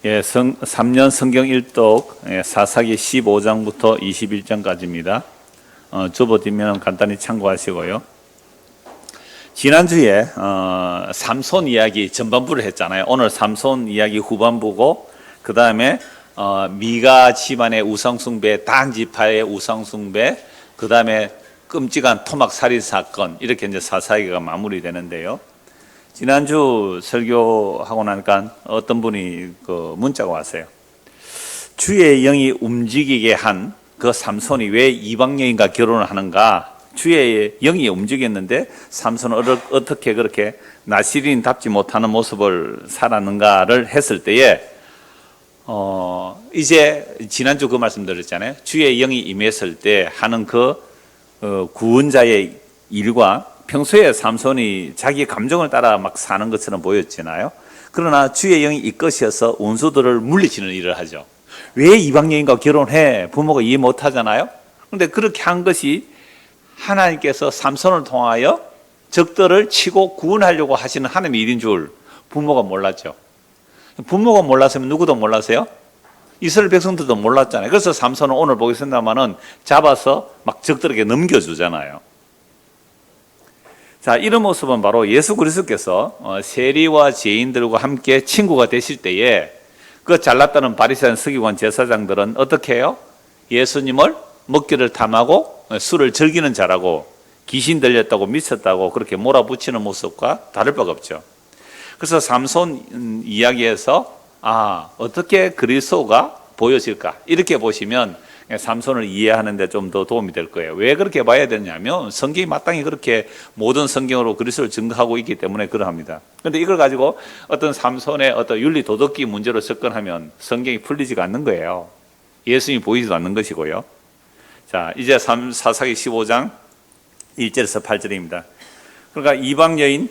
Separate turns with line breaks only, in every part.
3년 성경 일독 사사기 15장부터 21장까지입니다. 접어두면 간단히 참고하시고요. 지난주에 삼손 이야기 전반부를 했잖아요. 오늘 삼손 이야기 후반부고, 그 다음에 미가 집안의 우상숭배, 단 지파의 우상숭배, 그 다음에 끔찍한 토막 살인 사건, 이렇게 이제 사사기가 마무리되는데요. 지난주 설교하고 나니까 어떤 분이 그 문자가 왔어요. 주의 영이 움직이게 한 그 삼손이 왜 이방 여인과 결혼을 하는가? 주의 영이 움직였는데 삼손은 어떻게 그렇게 나시린답지 못하는 모습을 살았는가를 했을 때에 이제 지난주 그 말씀 드렸잖아요. 주의 영이 임했을 때 하는 그 구원자의 일과 평소에 삼손이 자기 감정을 따라 막 사는 것처럼 보였잖아요. 그러나 주의 영이 이끄셔서 원수들을 물리치는 일을 하죠. 왜 이방 여인과 결혼해? 부모가 이해 못 하잖아요. 그런데 그렇게 한 것이 하나님께서 삼손을 통하여 적들을 치고 구원하려고 하시는 하나님의 일인 줄 부모가 몰랐죠. 부모가 몰랐으면 누구도 몰랐어요? 이스라엘 백성들도 몰랐잖아요. 그래서 삼손은 오늘 보겠습니다만은 잡아서 막 적들에게 넘겨주잖아요. 자, 이런 모습은 바로 예수 그리스도께서 세리와 죄인들과 함께 친구가 되실 때에 그 잘났다는 바리새인 서기관 제사장들은 어떻게 해요? 예수님을 먹기를 탐하고 술을 즐기는 자라고 귀신 들렸다고 미쳤다고 그렇게 몰아붙이는 모습과 다를 바가 없죠. 그래서 삼손 이야기에서 어떻게 그리스도가 보여질까? 이렇게 보시면 삼손을 이해하는 데 좀 더 도움이 될 거예요. 왜 그렇게 봐야 되냐면 성경이 마땅히 그렇게 모든 성경으로 그리스도를 증거하고 있기 때문에 그러합니다. 그런데 이걸 가지고 어떤 삼손의 어떤 윤리 도덕기 문제로 접근하면 성경이 풀리지가 않는 거예요. 예수님이 보이지도 않는 것이고요. 자, 이제 사사기 15장 1절에서 8절입니다. 그러니까 이방 여인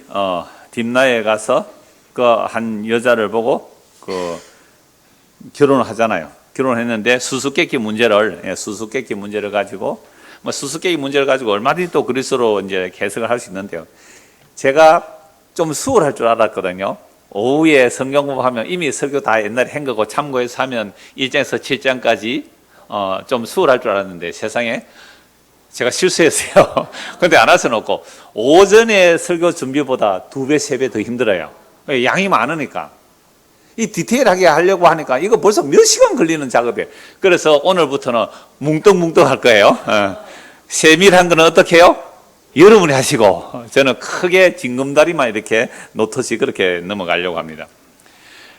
딥나에 가서 그 한 여자를 보고 그 결혼을 하잖아요. 결혼했는데 수수께끼 문제를 가지고 수수께끼 문제를 가지고 얼마든지 또 그리스도로 이제 해석을 할 수 있는데요. 제가 좀 수월할 줄 알았거든요. 오후에 성경 공부하면 이미 설교 다 옛날에 한 거고 참고해서 하면 1장에서 7장까지 좀 수월할 줄 알았는데 세상에 제가 실수했어요. 근데 안 할 수는 없고 오전에 설교 준비보다 2배, 3배 더 힘들어요. 양이 많으니까. 이 디테일하게 하려고 하니까 이거 벌써 몇 시간 걸리는 작업이에요. 그래서 오늘부터는 뭉뚱뭉뚱 할 거예요. 세밀한 거는 어떻게 해요? 여러분이 하시고 저는 크게 징검다리만 이렇게 놓듯이 그렇게 넘어가려고 합니다.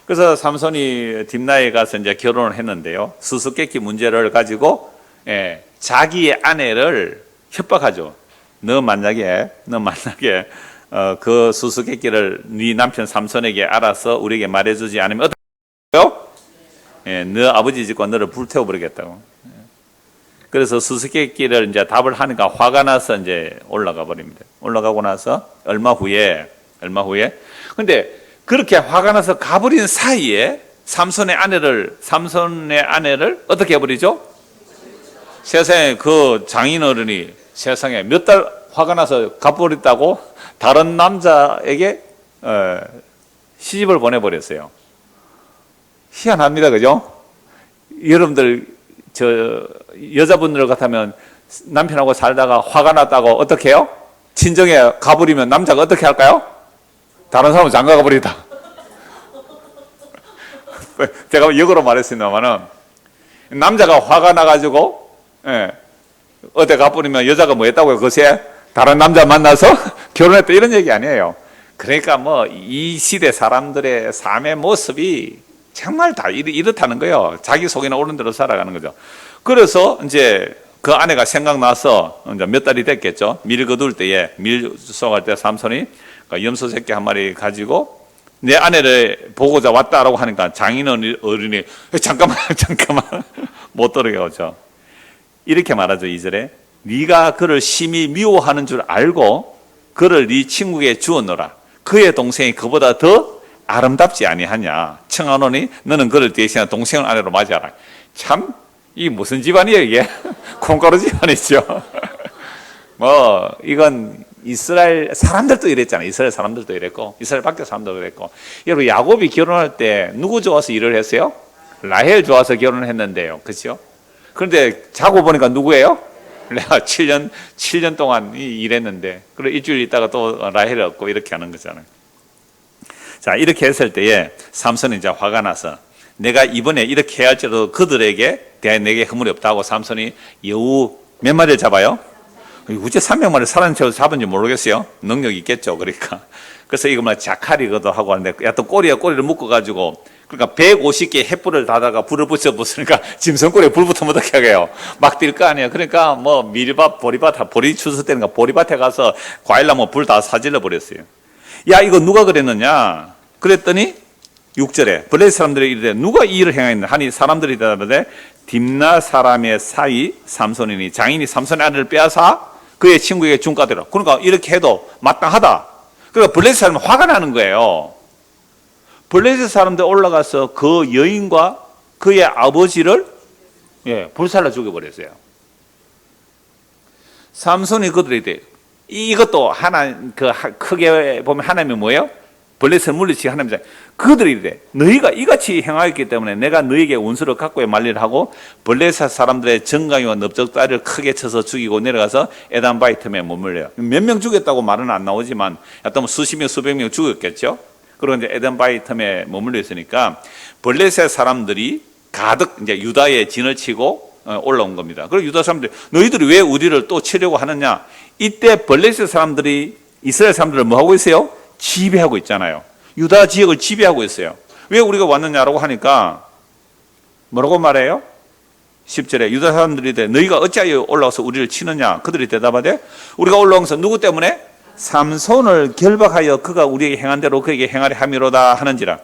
그래서 삼손이 딥나에 가서 이제 결혼을 했는데요. 수수께끼 문제를 가지고 자기의 아내를 협박하죠. 너 만약에 그 수수께끼를 네 남편 삼손에게 알아서 우리에게 말해주지 않으면 어떡해요? 너 아버지 집과 너를 불태워버리겠다고. 그래서 수수께끼를 이제 답을 하니까 화가 나서 이제 올라가 버립니다. 올라가고 나서 얼마 후에 근데 그렇게 화가 나서 가버린 사이에 삼손의 아내를 어떻게 해버리죠? 세상에 그 장인어른이 세상에 몇 달 화가 나서 가버렸다고 다른 남자에게 시집을 보내버렸어요. 희한합니다. 그죠? 여러분들 여자분들 같으면 남편하고 살다가 화가 났다고 어떻게 해요? 친정에 가버리면 남자가 어떻게 할까요? 다른 사람은 장가 가버리다. 제가 역으로 말했습니다만은 남자가 화가 나가지고 어디 가버리면 여자가 뭐 했다고요? 그것에 다른 남자 만나서 결혼했다 이런 얘기 아니에요. 그러니까 이 시대 사람들의 삶의 모습이 정말 다 이렇다는 거예요. 자기 속에는 옳은 대로 살아가는 거죠. 그래서 이제 그 아내가 생각나서 이제 몇 달이 됐겠죠. 밀 거둘 때에 밀 쏘갈 때 삼손이 염소 새끼 한 마리 가지고 내 아내를 보고자 왔다라고 하니까 장인 어른이 잠깐만 못 들어가죠. 이렇게 말하죠. 2절에 네가 그를 심히 미워하는 줄 알고 그를 네 친구에게 주었노라. 그의 동생이 그보다 더 아름답지 아니하냐. 청하노니 너는 그를 대신한 동생을 아내로 맞이하라. 참 이 무슨 집안이에요 이게? 콩가루 집안이죠. 이건 이스라엘 사람들도 이랬잖아요. 이스라엘 사람들도 이랬고, 이스라엘 밖에 사람들도 이랬고. 여러분, 야곱이 결혼할 때 누구 좋아서 일을 했어요? 라헬 좋아서 결혼을 했는데요. 그렇죠? 그런데 자고 보니까 누구예요? 레아. 7년 동안 일했는데, 그리고 일주일 있다가 또 라헬을 얻고 이렇게 하는 거잖아요. 자, 이렇게 했을 때에 삼손이 이제 화가 나서 내가 이번에 이렇게 해야 할지라도 그들에게 대해 내게 허물이 없다고 삼손이 여우 몇 마리를 잡아요? 우째 300마리 사람 채워서 잡은지 모르겠어요. 능력이 있겠죠. 그래서 이거 뭐 자칼이기도 하고 하는데, 하여튼 꼬리를 묶어가지고, 그러니까 150개 횃불을 다다가 불을 붙으니까 짐승꼬리에 불 붙으면 어떻게 하게요? 막 뛸 거 아니에요. 그러니까 뭐 밀밭, 보리밭, 보리 추수되니까 보리밭에 가서 과일 나무 불 다 사질러 버렸어요. 야, 이거 누가 그랬느냐? 그랬더니 6절에 블레셋 사람들이 이르되 누가 이 일을 행하였느냐 하니 사람들이 대답하되 딥나 사람의 사이 삼손이니 장인이 삼손의 아들을 빼앗아 그의 친구에게 중과되라. 그러니까 이렇게 해도 마땅하다. 그러니까 블레셋 사람은 화가 나는 거예요. 블레셋 사람들 올라가서 그 여인과 그의 아버지를 불살라 죽여버렸어요. 삼손이 그들에게 이것도 하나 크게 보면 하나님이 뭐예요? 블레셋을 물리치기 하나님이잖아요. 그들이 이래 너희가 이같이 행하였기 때문에 내가 너희에게 운수를 각고의 말리를 하고 블레셋 사람들의 정강이와 넓적다리를 크게 쳐서 죽이고 내려가서 에단바이틈에 머물려요. 몇 명 죽였다고 말은 안 나오지만 하여튼 수십 명 수백 명 죽였겠죠. 그리고 이제 에단바이틈에 머물려 있으니까 블레셋 사람들이 가득 이제 유다에 진을 치고 올라온 겁니다. 그리고 유다 사람들이 너희들이 왜 우리를 또 치려고 하느냐? 이때 블레셋 사람들이 이스라엘 사람들을 뭐 하고 있어요? 지배하고 있잖아요. 유다 지역을 지배하고 있어요. 왜 우리가 왔느냐라고 하니까 뭐라고 말해요? 10절에 유다 사람들이 너희가 어찌하여 올라와서 우리를 치느냐? 그들이 대답하되 우리가 올라온 것은 누구 때문에? 삼손을 결박하여 그가 우리에게 행한 대로 그에게 행하려 함이로다 하는지라.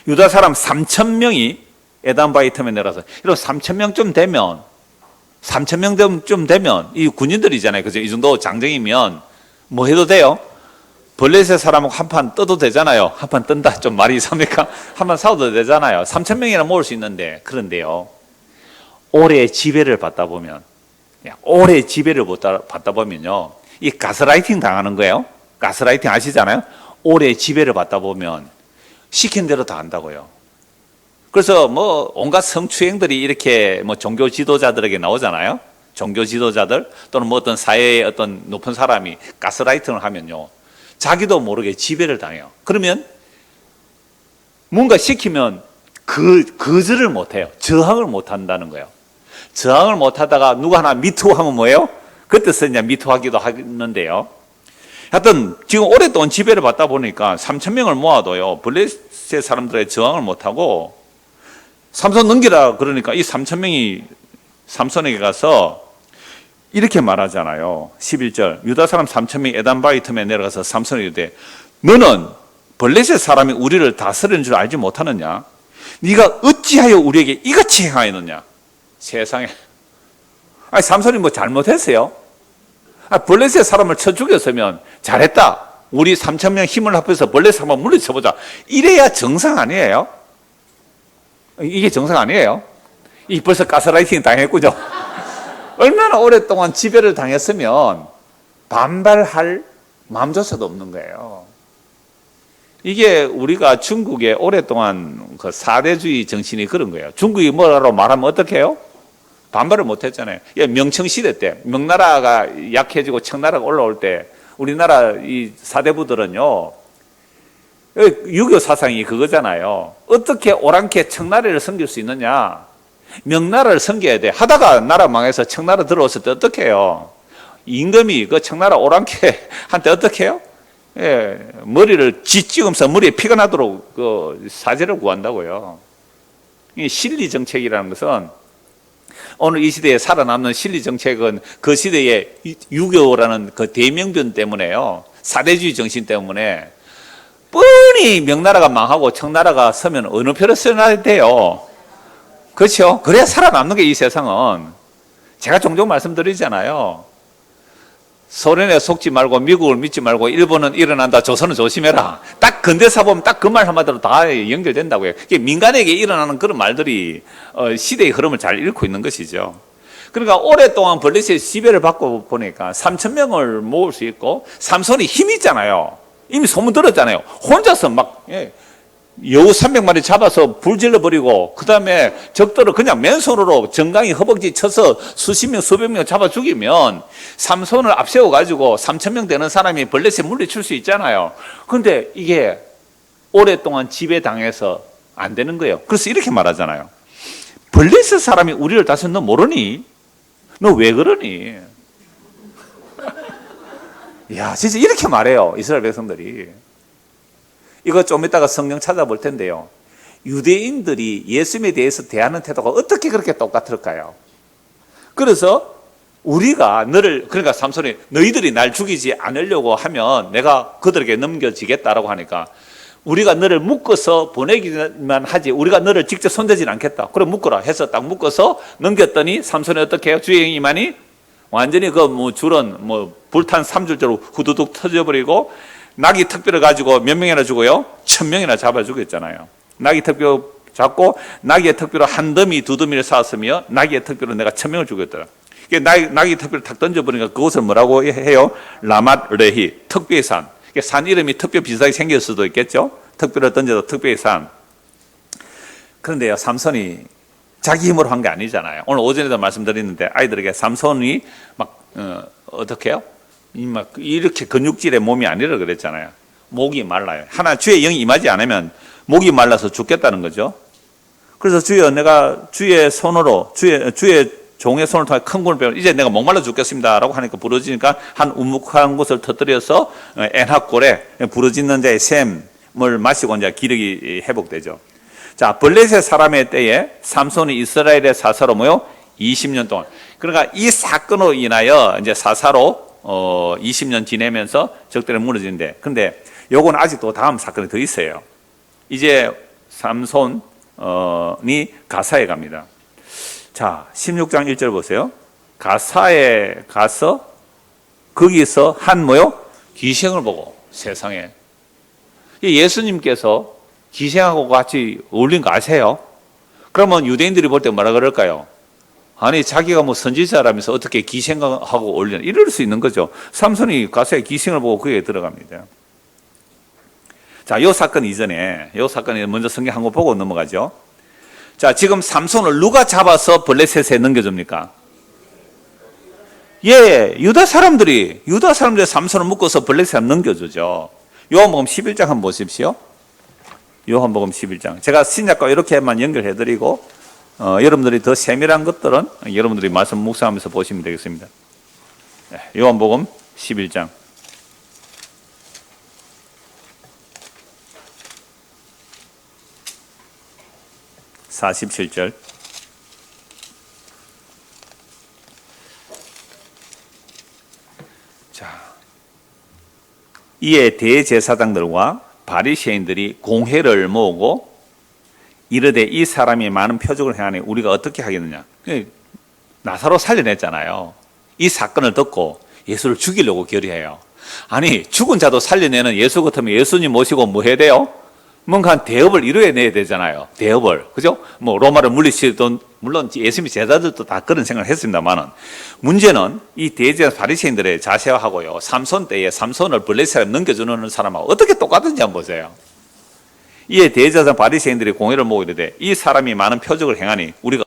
유다 사람 3,000명이 에단바이틈에 내려서 이런 3,000명쯤 되면 3,000명쯤 되면 이 군인들이잖아요. 그죠? 이 정도 장정이면 뭐 해도 돼요? 블레셋 사람하고 한판 떠도 되잖아요. 한판 뜬다. 좀 말이 이상합니까? 한판 싸워도 되잖아요. 3,000명이나 모을 수 있는데. 그런데요. 오래 지배를 받다 보면 이 가스라이팅 당하는 거예요. 가스라이팅 아시잖아요. 오래 지배를 받다 보면 시킨 대로 다 한다고요. 그래서 뭐 온갖 성추행들이 이렇게 뭐 종교 지도자들에게 나오잖아요. 종교 지도자들 또는 뭐 어떤 사회의 어떤 높은 사람이 가스라이팅을 하면요. 자기도 모르게 지배를 당해요. 그러면 뭔가 시키면 거절을 못해요. 저항을 못한다는 거예요. 저항을 못하다가 누가 하나 미투하면 뭐예요? 그때서 이제 미투하기도 하는데요. 하여튼 지금 오랫동안 지배를 받다 보니까 3,000명을 모아도요. 블레셋 사람들의 저항을 못하고 삼손 넘기라 그러니까 이 3,000명이 삼손에게 가서 이렇게 말하잖아요. 11절 유다 사람 3,000명이 에단바이틈에 내려가서 삼손에게 이르되 너는 블레셋 사람이 우리를 다스리는 줄 알지 못하느냐? 네가 어찌하여 우리에게 이같이 행하였느냐? 세상에. 아니 삼손이 뭐 잘못했어요? 블레셋 사람을 쳐 죽였으면 잘했다. 우리 3,000명 힘을 합해서 블레셋 한번 물리쳐보자. 이래야 정상 아니에요? 이게 정상 아니에요? 이 벌써 가스라이팅 당했군요. 얼마나 오랫동안 지배를 당했으면 반발할 마음조차도 없는 거예요. 이게 우리가 중국에 오랫동안 그 사대주의 정신이 그런 거예요. 중국이 뭐라고 말하면 어떻게 해요? 반발을 못 했잖아요. 명청시대 때 명나라가 약해지고 청나라가 올라올 때 우리나라 이 사대부들은요 6.25 사상이 그거잖아요. 어떻게 오랑캐 청나라를 섬길 수 있느냐? 명나라를 섬겨야 돼. 하다가 나라 망해서 청나라 들어왔을 때 어떻게 해요? 임금이 그 청나라 오랑캐한테 어떻게 해요? 머리를 찍으면서 머리에 피가 나도록 그 사죄를 구한다고요. 이 실리 정책이라는 것은 오늘 이 시대에 살아남는 실리 정책은 그 시대의 6.25라는 그 대명변 때문에요. 사대주의 정신 때문에 뻔히 명나라가 망하고 청나라가 서면 어느 편을 써놔야 돼요. 그렇죠? 그래야 살아남는 게 이 세상은. 제가 종종 말씀드리잖아요. 소련에 속지 말고 미국을 믿지 말고 일본은 일어난다, 조선은 조심해라. 딱 근대사 보면 딱 그 말 한마디로 다 연결된다고요. 민간에게 일어나는 그런 말들이 시대의 흐름을 잘 읽고 있는 것이죠. 그러니까 오랫동안 블레셋의 지배를 받고 보니까 3천 명을 모을 수 있고, 삼손이 힘이 있잖아요. 이미 소문 들었잖아요. 혼자서 막 여우 300마리 잡아서 불 질러버리고, 그 다음에 적들을 그냥 맨손으로 정강이 허벅지 쳐서 수십 명 수백 명 잡아 죽이면 삼손을 앞세워가지고 3천 명 되는 사람이 블레셋 물리칠 수 있잖아요. 그런데 이게 오랫동안 지배당해서 안 되는 거예요. 그래서 이렇게 말하잖아요. 블레셋 사람이 우리를 다스려, 너 모르니? 너 왜 그러니? 야, 진짜 이렇게 말해요, 이스라엘 백성들이. 이거 좀 이따가 성경 찾아볼 텐데요. 유대인들이 예수님에 대해서 대하는 태도가 어떻게 그렇게 똑같을까요? 그래서 우리가 그러니까 삼손이 너희들이 날 죽이지 않으려고 하면 내가 그들에게 넘겨지겠다라고 하니까, 우리가 너를 묶어서 보내기만 하지 우리가 너를 직접 손대지는 않겠다. 그래 묶어라 해서 딱 묶어서 넘겼더니 삼손이 어떻게 해요? 주의 영이 임하니 완전히 줄은 불탄 3줄대로 후두둑 터져버리고, 나귀 턱뼈를 가지고 몇 명이나 죽어요? 1000명이나 잡아 죽였잖아요. 나귀 턱뼈 잡고 나귀의 턱뼈로 한 더미 두 더미를 쌓았으며 나귀의 턱뼈로 내가 1000명을 죽였더라. 나귀 턱뼈를 탁 던져버리니까 그것을 뭐라고 해요? 라맛 레히, 턱뼈의 산. 산 이름이 턱뼈 비슷하게 생길 수도 있겠죠. 턱뼈를 던져도 턱뼈의 산. 그런데요, 삼손이 자기 힘으로 한 게 아니잖아요. 오늘 오전에도 말씀드렸는데 아이들에게 삼손이 어떻게 해요? 이렇게 근육질의 몸이 아니라 그랬잖아요. 목이 말라요. 하나 주의 영이 임하지 않으면 목이 말라서 죽겠다는 거죠. 그래서 주여, 내가 주의 손으로 주의 종의 손을 통해 큰 굴을 빼고 이제 내가 목말라 죽겠습니다 라고 하니까 부러지니까 한 우묵한 곳을 터뜨려서 엔합골에 부러지는 자의 샘을 마시고 이제 기력이 회복되죠. 자, 블레셋 사람의 때에 삼손이 이스라엘의 사사로 모여 20년 동안, 그러니까 이 사건으로 인하여 이제 사사로 20년 지내면서 적들이 무너지는데, 근데 요건 아직도 다음 사건이 더 있어요. 이제 삼손이 가사에 갑니다. 자, 16장 1절 보세요. 가사에 가서 거기서 한 기생을 보고, 세상에. 예수님께서 기생하고 같이 어울린 거 아세요? 그러면 유대인들이 볼 때 뭐라 그럴까요? 아니, 자기가 선지자라면서 어떻게 기생하고 어울리나, 이럴 수 있는 거죠. 삼손이 가사에 기생을 보고 거기에 들어갑니다. 자, 요 사건 이전에, 먼저 성경 한 거 보고 넘어가죠. 자, 지금 삼손을 누가 잡아서 블레셋에 넘겨줍니까? 예, 유다 사람들이 삼손을 묶어서 블레셋에 넘겨주죠. 요한복음 11장 한번 보십시오. 요한복음 11장. 제가 신약과 이렇게만 연결해드리고, 여러분들이 더 세밀한 것들은 여러분들이 말씀 묵상하면서 보시면 되겠습니다. 요한복음 11장. 47절. 자, 이에 대제사장들과 바리새인들이 공회를 모으고 이르되 이 사람이 많은 표적을 행하니 우리가 어떻게 하겠느냐. 나사로 살려냈잖아요. 이 사건을 듣고 예수를 죽이려고 결의해요. 아니, 죽은 자도 살려내는 예수 같으면 예수님 모시고 뭐 해야 돼요? 뭔가 한 대업을 이루어내야 되잖아요. 대업을. 그죠? 로마를 물리치던, 물론 예수님의 제자들도 다 그런 생각을 했습니다만은, 문제는 이 대제 바리새인들의 자세하고요, 삼손 때에 삼손을 블레셋에 넘겨주는 사람하고 어떻게 똑같은지 한번 보세요. 이에 대제사장 바리새인들이 공회를 모으고 이르되 이 사람이 많은 표적을 행하니 우리가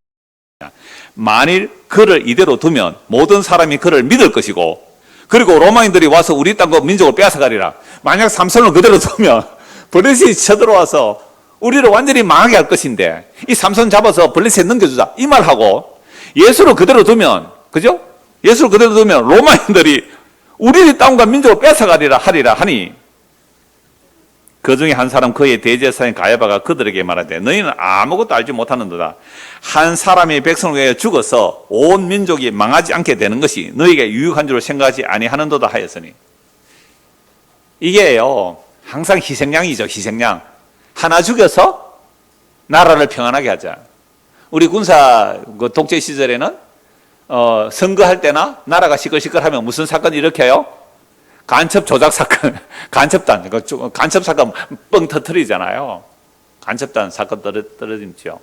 만일 그를 이대로 두면 모든 사람이 그를 믿을 것이고, 그리고 로마인들이 와서 우리 땅과 민족을 빼앗아가리라. 만약 삼손을 그대로 두면 블레셋이 쳐들어와서 우리를 완전히 망하게 할 것인데, 이 삼손 잡아서 블레셋에 넘겨주자 이 말하고, 예수를 그대로 두면, 그죠? 예수를 그대로 두면 로마인들이 우리 땅과 민족을 뺏어가리라 하리라 하니, 그 중에 한 사람 그의 대제사장인 가야바가 그들에게 말하되 너희는 아무것도 알지 못하는도다. 한 사람이 백성을 위하여 죽어서 온 민족이 망하지 않게 되는 것이 너희에게 유익한 줄 생각하지 아니하는도다 하였으니, 이게요 항상 희생양이죠. 희생양 하나 죽여서 나라를 평안하게 하자. 우리 군사 독재 시절에는 선거할 때나 나라가 시끌시끌하면 무슨 사건이 일으켜요? 간첩 조작 사건, 간첩단, 간첩 사건 뻥 터뜨리잖아요. 간첩단 사건 떨어지죠.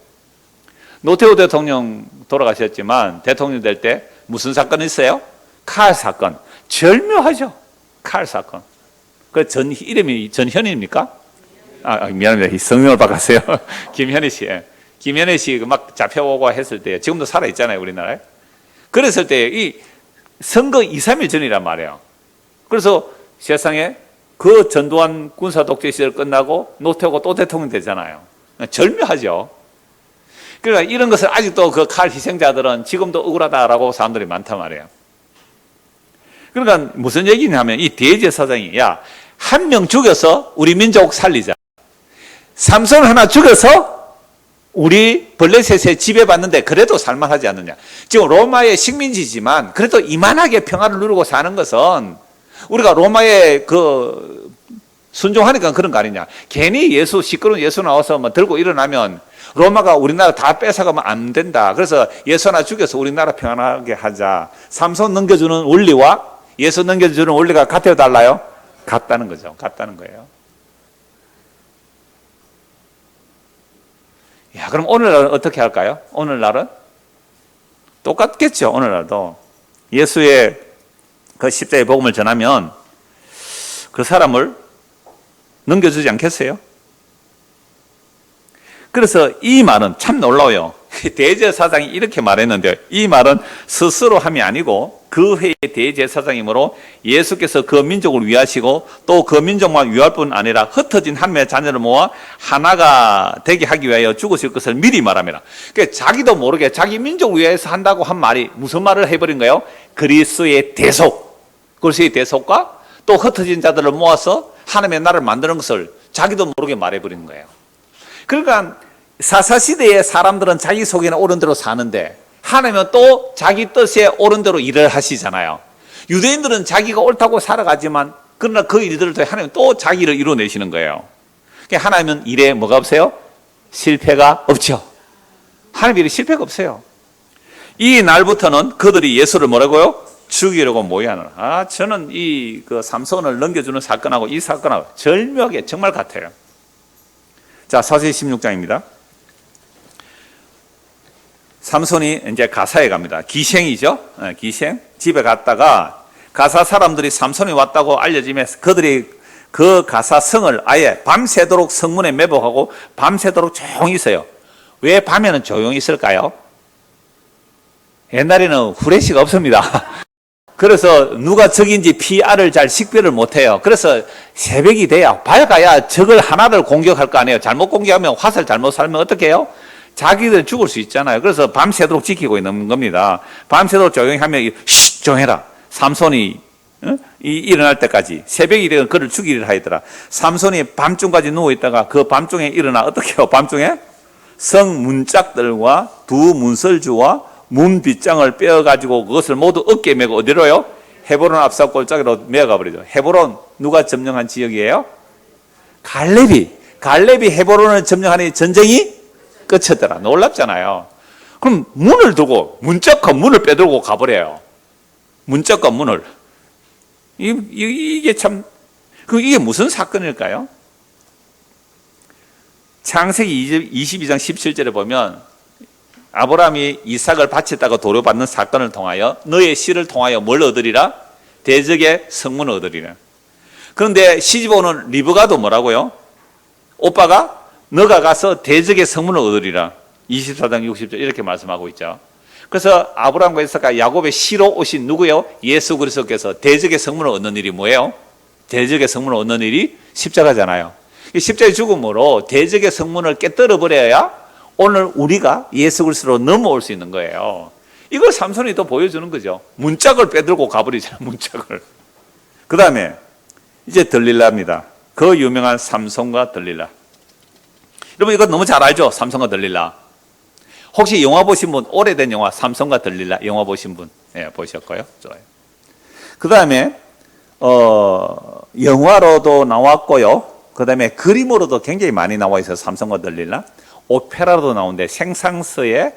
노태우 대통령 돌아가셨지만 대통령 될 때 무슨 사건이 있어요? 칼 사건. 절묘하죠. 칼 사건. 그 이름이 전현입니까? 미안합니다. 성명을 바꿨어요. 김현희 씨. 김현희 씨 막 잡혀오고 했을 때, 지금도 살아있잖아요, 우리나라에. 그랬을 때, 이 선거 2, 3일 전이란 말이에요. 그래서 세상에 그 전두환 군사독재 시절 끝나고 노태우가 또 대통령 되잖아요. 절묘하죠. 그러니까 이런 것을 아직도 그 칼 희생자들은 지금도 억울하다라고 사람들이 많단 말이에요. 그러니까 무슨 얘기냐면 이 대제사장이 야, 한 명 죽여서 우리 민족 살리자. 삼손 하나 죽여서 우리 블레셋에 지배받는데 그래도 살만하지 않느냐. 지금 로마의 식민지지만 그래도 이만하게 평화를 누리고 사는 것은 우리가 로마에 순종하니까 그런 거 아니냐. 괜히 시끄러운 예수 나와서 뭐 들고 일어나면 로마가 우리나라 다 뺏어가면 안 된다. 그래서 예수 하나 죽여서 우리나라 평안하게 하자. 삼손 넘겨주는 원리와 예수 넘겨주는 원리가 같아요, 달라요? 같다는 거죠. 같다는 거예요. 야, 그럼 오늘날은 어떻게 할까요? 오늘날은 똑같겠죠. 오늘날도 예수의 그 십자가의 복음을 전하면 그 사람을 넘겨주지 않겠어요? 그래서 이 말은 참 놀라워요. 대제사장이 이렇게 말했는데 이 말은 스스로 함이 아니고 그 해의 대제사장이므로 예수께서 그 민족을 위하시고 또 그 민족만 위할 뿐 아니라 흩어진 하나님의 자녀를 모아 하나가 되게 하기 위하여 죽으실 것을 미리 말합니다. 그러니까 자기도 모르게 자기 민족을 위해서 한다고 한 말이 무슨 말을 해버린 거예요? 그리스도의 대속, 그리스도의 대속과 또 흩어진 자들을 모아서 하나님의 나라를 만드는 것을 자기도 모르게 말해버린 거예요. 그러니까 사사시대의 사람들은 자기 속에는 옳은 대로 사는데 하나님은 또 자기 뜻에 옳은 대로 일을 하시잖아요. 유대인들은 자기가 옳다고 살아가지만 그러나 그 일들을 통해 하나님은 또 자기 일을 이루어내시는 거예요. 그러니까 하나님은 일에 뭐가 없어요? 실패가 없죠. 하나님 일에 실패가 없어요. 이 날부터는 그들이 예수를 뭐라고요? 죽이려고 모의하노라. 저는 그 삼손을 넘겨주는 사건하고 이 사건하고 절묘하게 정말 같아요. 자, 사세기 16장입니다. 삼손이 이제 가사에 갑니다. 기생이죠. 기생. 집에 갔다가 가사 사람들이 삼손이 왔다고 알려지면 그들이 그 가사 성을 아예 밤새도록 성문에 매복하고 밤새도록 조용히 있어요. 왜 밤에는 조용히 있을까요? 옛날에는 후레쉬가 없습니다. 그래서 누가 적인지 PR을 잘 식별을 못해요. 그래서 새벽이 돼야 밝아야 적을 하나를 공격할 거 아니에요. 잘못 공격하면 화살 잘못 살면 어떻게 해요? 자기들 죽을 수 있잖아요. 그래서 밤새도록 지키고 있는 겁니다. 밤새도록 조용히 하면 쉿 조용해라. 삼손이 일어날 때까지 새벽이 되면 그를 죽이려 하더라. 삼손이 밤중까지 누워있다가 그 밤중에 일어나 어떻게 해요? 밤중에 성 문짝들과 두 문설주와 문 빗장을 빼어가지고 그것을 모두 어깨에 메고 어디로요? 헤브론 앞사 골짜기로 메어가 버리죠. 헤브론 누가 점령한 지역이에요? 갈렙이 헤브론을 점령하니 전쟁이 끝이더라. 놀랍잖아요. 그럼 문을 두고 문짝과 문을 빼들고 가버려요. 문짝과 문을. 이게 참, 이게 무슨 사건일까요? 창세기 22장 17절에 보면 아브라함이 이삭을 바쳤다가 도려받는 사건을 통하여 너의 씨를 통하여 뭘 얻으리라? 대적의 성문을 얻으리라. 그런데 시집 오는 리브가도 뭐라고요? 오빠가 너가 가서 대적의 성문을 얻으리라. 24장 60절 이렇게 말씀하고 있죠. 그래서 아브라함과 이삭과 야곱의 씨로 오신 누구요? 예수 그리스도께서 대적의 성문을 얻는 일이 뭐예요? 대적의 성문을 얻는 일이 십자가잖아요. 십자가의 죽음으로 대적의 성문을 깨뜨려 버려야 오늘 우리가 예수 그리스도로 넘어올 수 있는 거예요. 이걸 삼손이 또 보여주는 거죠. 문짝을 빼들고 가버리잖아요. 문짝을. 그 다음에 이제 들릴라입니다. 그 유명한 삼손과 들릴라. 여러분 이거 너무 잘 알죠? 삼손과 들릴라. 혹시 영화 보신 분, 오래된 영화 삼손과 들릴라 영화 보신 분? 예, 보셨고요. 좋아요. 그 다음에 영화로도 나왔고요. 그 다음에 그림으로도 굉장히 많이 나와 있어요. 삼손과 들릴라. 오페라도 나오는데 생상서에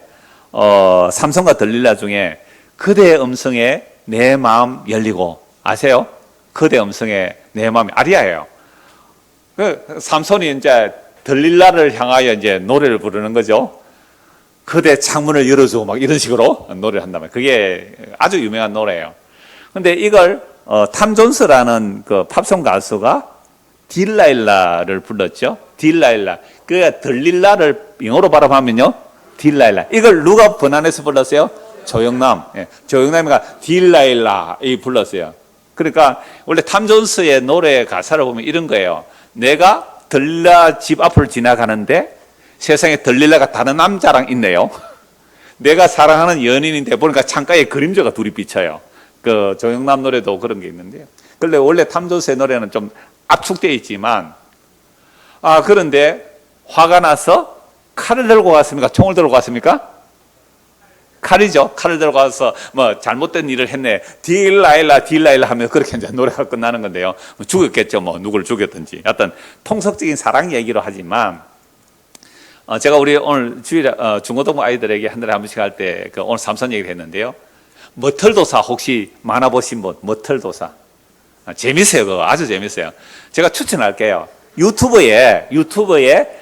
삼손과 들릴라 중에 그대의 음성에 내 마음 열리고 아세요? 그대의 음성에 내 마음이 아리아예요. 삼손이 이제 들릴라를 향하여 이제 노래를 부르는 거죠. 그대 창문을 열어줘 막 이런 식으로 노래를 한다면 그게 아주 유명한 노래예요. 근데 이걸 탐 존스라는 그 팝송 가수가 딜라일라를 불렀죠. 딜라일라. 그 들릴라를 영어로 발음하면요. 딜라일라. 이걸 누가 번안해서 불렀어요? 조영남. 예. 조영남이가 딜라일라 이 불렀어요. 그러니까 원래 탐 존스의 노래 가사를 보면 이런 거예요. 내가 들릴라 집 앞을 지나가는데 세상에 들릴라가 다른 남자랑 있네요. 내가 사랑하는 연인인데 보니까 창가에 그림자가 둘이 비쳐요. 그 조영남 노래도 그런 게 있는데요. 근데 원래 탐 존스의 노래는 좀 압축되어 있지만, 그런데 화가 나서 칼을 들고 갔습니까? 총을 들고 갔습니까? 칼이죠. 칼을 들고 가서 뭐 잘못된 일을 했네. 딜라일라 딜라일라 하면 그렇게 이제 노래가 끝나는 건데요. 죽였겠죠. 뭐 누구를 죽였든지. 어떤 통속적인 사랑 얘기로 하지만, 제가 우리 오늘 주일에 중고등부 아이들에게 한 달에 한 번씩 할 때 그 오늘 삼선 얘기를 했는데요. 머털도사 혹시 만화 보신 분? 머털도사. 재밌어요. 그거 아주 재밌어요. 제가 추천할게요. 유튜브에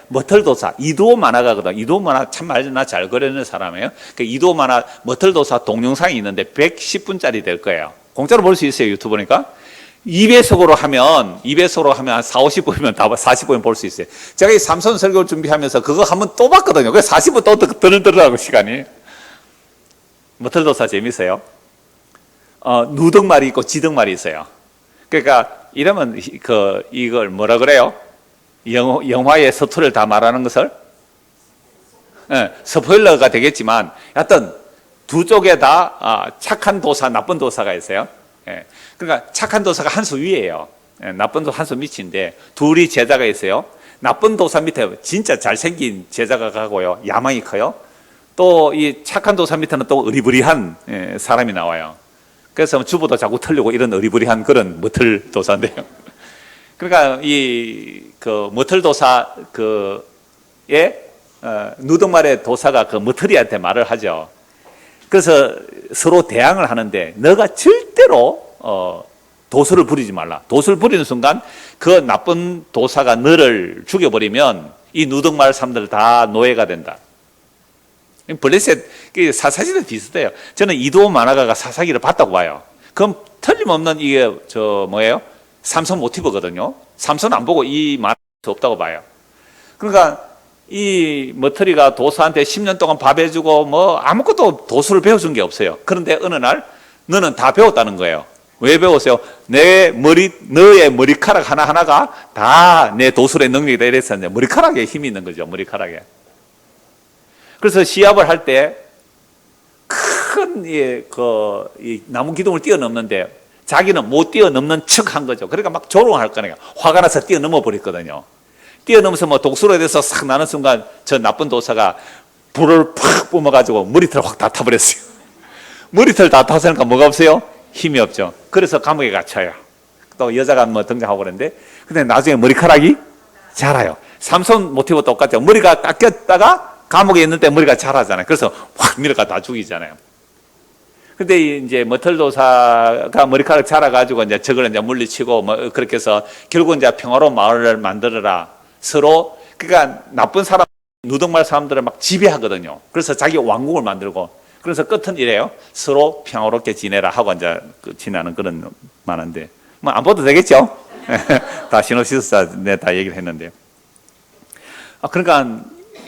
머털도사 이두호 만화가거든. 이두호 만화 참 말나 잘 그리는 사람이에요. 그 이두호 만화 머털도사 동영상이 있는데 110분짜리 될 거예요. 공짜로 볼 수 있어요. 유튜브니까. 2배속으로 하면 한 4, 50분이면 다 40분 볼 수 있어요. 제가 이 삼선 설교 준비하면서 그거 한번 또 봤거든요. 그래서 40분 또 들더라고 시간이. 머털도사 재밌어요. 누덕말이 있고 지덕말이 있어요. 그러니까 이러면 이걸 뭐라 그래요? 영화의 서투를 다 말하는 것을 스포일러가 되겠지만 하여튼 두 쪽에 다 착한 도사, 나쁜 도사가 있어요. 그러니까 착한 도사가 한 수 위에요. 나쁜 도사 한 수 밑인데 둘이 제자가 있어요. 나쁜 도사 밑에 진짜 잘생긴 제자가 가고요. 야망이 커요. 또 이 착한 도사 밑에는 또 어리부리한 사람이 나와요. 그래서 주부도 자꾸 틀리고 이런 어리부리한 그런 머털 도사인데요. 그러니까 그 머털 도사 누덕말의 도사가 그 머털이한테 말을 하죠. 그래서 서로 대항을 하는데 너가 절대로 도수를 부리지 말라. 도수를 부리는 순간 그 나쁜 도사가 너를 죽여버리면 이 누덕말 사람들 다 노예가 된다. 블레셋 사사기도 비슷해요. 저는 이두호 만화가가 사사기를 봤다고 봐요. 그럼 틀림없는 이게 삼손 모티브거든요. 삼손 안 보고 이 만화 없다고 봐요. 그러니까 이 머터리가 도사한테 10년 동안 밥 해주고 뭐 아무것도 도수를 배워준 게 없어요. 그런데 어느 날 너는 다 배웠다는 거예요. 왜 배웠어요? 너의 머리카락 하나하나가 다 내 도술의 능력이다 이랬었는데 머리카락에 힘이 있는 거죠. 머리카락에. 그래서 시합을 할 때 큰 나무 기둥을 뛰어넘는데 자기는 못 뛰어넘는 척 한 거죠. 그러니까 막 조롱할 거네요. 화가 나서 뛰어넘어 버렸거든요. 뛰어넘어서 뭐 독수리에 대해서 싹 나는 순간 저 나쁜 도사가 불을 팍 뿜어가지고 머리털 확 다 타버렸어요. 머리털 다 타서니까 뭐가 없어요? 힘이 없죠. 그래서 감옥에 갇혀요. 또 여자가 뭐 등장하고 그랬는데 근데 나중에 머리카락이 자라요. 삼손 모티브 똑같죠. 머리가 깎였다가 감옥에 있는데 머리가 자라잖아요. 그래서 확 밀어가 다 죽이잖아요. 근데 이제 머털도사가 머리카락 자라가지고 이제 저걸 이제 물리치고 뭐 그렇게 해서 결국 이제 평화로운 마을을 만들어라. 서로 그러니까 나쁜 사람 누덕말 사람들을 막 지배하거든요. 그래서 자기 왕국을 만들고 그래서 끝은 이래요. 서로 평화롭게 지내라 하고 이제 지나는 그런 만화인데 뭐 안 봐도 되겠죠? 다 시놉시스 다 얘기를 했는데요. 그러니까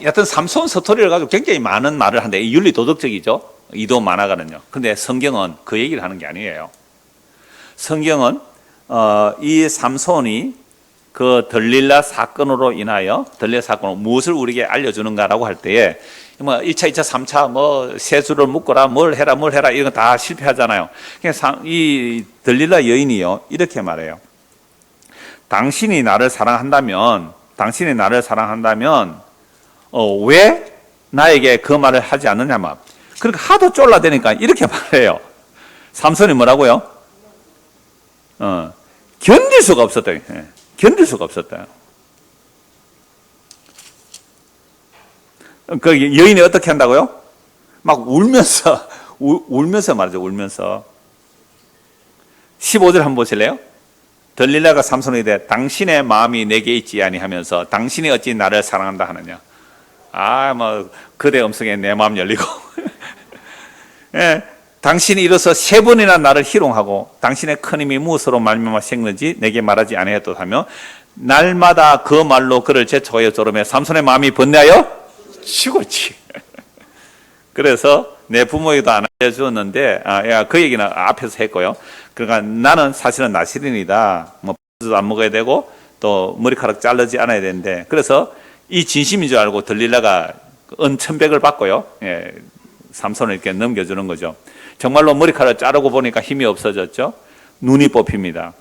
여하튼 삼손 스토리를 가지고 굉장히 많은 말을 하는데 윤리 도덕적이죠. 이도 만화가는요. 근데 성경은 그 얘기를 하는 게 아니에요. 성경은 이 삼손이 그 들릴라 사건으로 인하여 들릴라 사건으로 무엇을 우리에게 알려주는가라고 할 때에 뭐 1차, 2차, 3차 뭐 세수를 묶어라 뭘 해라 이런 거 다 실패하잖아요. 그러니까 이 들릴라 여인이요 이렇게 말해요. 당신이 나를 사랑한다면 왜 나에게 그 말을 하지 않느냐만. 그러니까 하도 쫄라대니까 이렇게 말해요. 삼손이 뭐라고요? 견딜 수가 없었다. 견딜 수가 없었다. 그 여인이 어떻게 한다고요? 막 울면서 말이죠. 울면서 15절 한번 보실래요? 들릴라가 삼손에게 당신의 마음이 내게 있지 아니하면서 당신이 어찌 나를 사랑한다 하느냐. 뭐 그대 음성에 내 마음 열리고 예, 당신이 이로써 3번이나 나를 희롱하고 당신의 큰 힘이 무엇으로 말미암아 생는지 내게 말하지 아니하였다 하며 날마다 그 말로 그를 재촉하여 조르며 삼손의 마음이 번뇌하여 죽었지. 그래서 내 부모에도 안 알려주었는데 그 얘기는 앞에서 했고요. 그러니까 나는 사실은 나시린이다. 뭐 안 먹어야 되고 또 머리카락 자르지 않아야 되는데, 그래서 이 진심인 줄 알고 들릴라가 은천백을 받고요. 예, 삼손을 이렇게 넘겨주는 거죠. 정말로 머리카락을 자르고 보니까 힘이 없어졌죠. 눈이 뽑힙니다.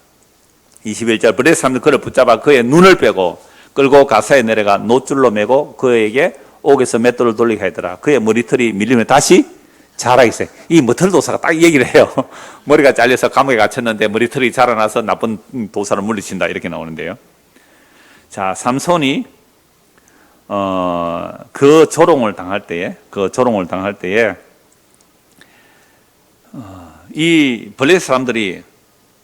21절 블레셋 사람들 그를 붙잡아 그의 눈을 빼고 끌고 가사에 내려가 노줄로 매고 그에게 옥에서 맷돌을 돌리게 하더라. 그의 머리털이 밀리면 다시 자라기 시작. 이 머털 도사가 딱 얘기를 해요. 머리가 잘려서 감옥에 갇혔는데 머리털이 자라나서 나쁜 도사를 물리친다, 이렇게 나오는데요. 자, 삼손이 그 조롱을 당할 때에 이 블레셋 사람들이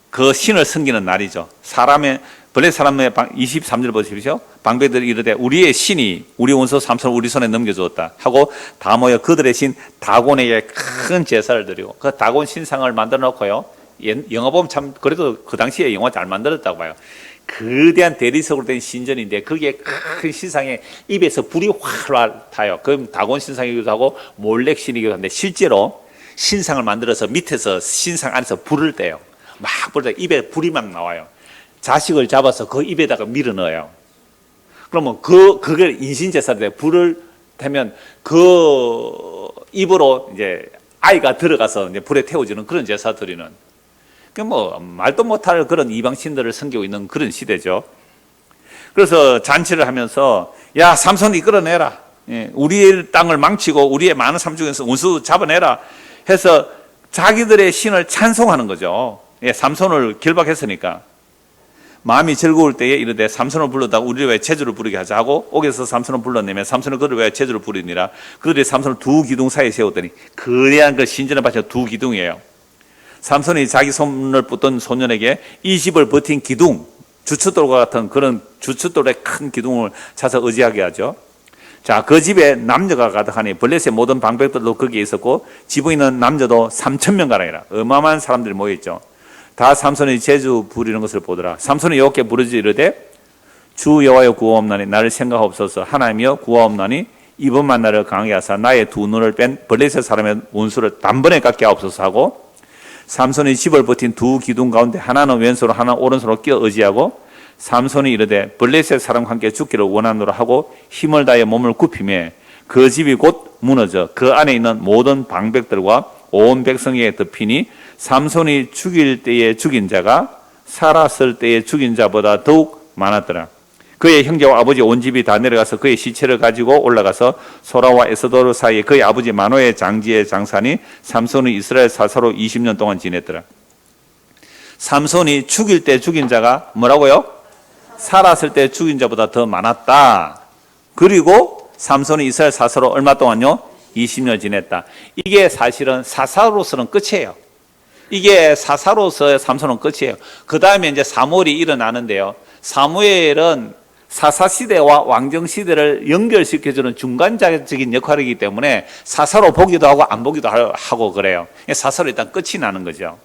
그 신을 섬기는 날이죠. 블레셋 사람의 23절 보십시오. 방배들이 이르되 우리의 신이 우리 원수 삼손을 우리 손에 넘겨주었다 하고 다 모여 그들의 신 다곤에게 큰 제사를 드리고, 그 다곤 신상을 만들어 놓고요. 영화 보면 참 그래도 그 당시에 영화 잘 만들었다고 봐요. 거대한 대리석으로 된 신전인데 거기에 큰 신상에 입에서 불이 활활 타요. 그럼 다곤 신상이기도 하고 몰렉 신이기도 한데 실제로 신상을 만들어서 밑에서 신상 안에서 불을 떼요. 막 불을 떼 입에 불이 막 나와요. 자식을 잡아서 그 입에다가 밀어 넣어요. 그러면 그걸 인신제사인데 불을 태면 그 입으로 이제 아이가 들어가서 이제 불에 태워주는 그런 제사 드리는, 뭐 말도 못할 그런 이방신들을 섬기고 있는 그런 시대죠. 그래서 잔치를 하면서 야 삼손 이끌어내라, 우리의 땅을 망치고 우리의 많은 삶 중에서 원수 잡아내라 해서 자기들의 신을 찬송하는 거죠. 삼손을 결박했으니까. 마음이 즐거울 때에 이르되 삼손을 불러다가 우리를 왜 제주를 부르게 하자 하고 옥에서 삼손을 불러내면 삼손은 그들을 왜 제주를 부르니라. 그들이 삼손을 두 기둥 사이에 세웠더니 거대한 그 신전을 바쳐 두 기둥이에요. 삼손이 자기 손을 붙던 소년에게 이 집을 버틴 기둥, 주춧돌과 같은 그런 주춧돌의 큰 기둥을 찾아 의지하게 하죠. 자, 그 집에 남녀가 가득하니 블레셋의 모든 방백들도 거기에 있었고 지붕에 있는 남녀도 3,000명가량이라 어마어마한 사람들이 모여있죠. 다 삼손이 제주 부리는 것을 보더라. 삼손이 여호와께 부르짖어 이르되 주 여호와여 구하옵나니 나를 생각하옵소서. 하나님이여 구하옵나니 이번만 나를 강하게 하사 나의 두 눈을 뺀 블레셋 사람의 원수를 단번에 깎게 하옵소서 하고, 삼손이 집을 버틴 두 기둥 가운데 하나는 왼손으로 하나는 오른손으로 끼어 의지하고 삼손이 이르되 블레셋 사람과 함께 죽기를 원하노라 하고 힘을 다해 몸을 굽히매 그 집이 곧 무너져 그 안에 있는 모든 방백들과 온 백성에게 덮이니 삼손이 죽일 때에 죽인 자가 살았을 때에 죽인 자보다 더욱 많았더라. 그의 형제와 아버지 온 집이 다 내려가서 그의 시체를 가지고 올라가서 소라와 에스도르 사이에 그의 아버지 마노의 장지에 장사니 삼손이 이스라엘 사사로 20년 동안 지냈더라. 삼손이 죽일 때 죽인 자가 뭐라고요? 살았을 때 죽인 자보다 더 많았다. 그리고 삼손이 이스라엘 사사로 얼마 동안요? 20년 지냈다. 이게 사실은 사사로서는 끝이에요. 이게 사사로서의 삼손은 끝이에요. 그 다음에 이제 사무엘이 일어나는데요. 사무엘은 사사시대와 왕정시대를 연결시켜주는 중간자적인 역할이기 때문에 사사로 보기도 하고 안 보기도 하고 그래요. 사사로 일단 끝이 나는 거죠.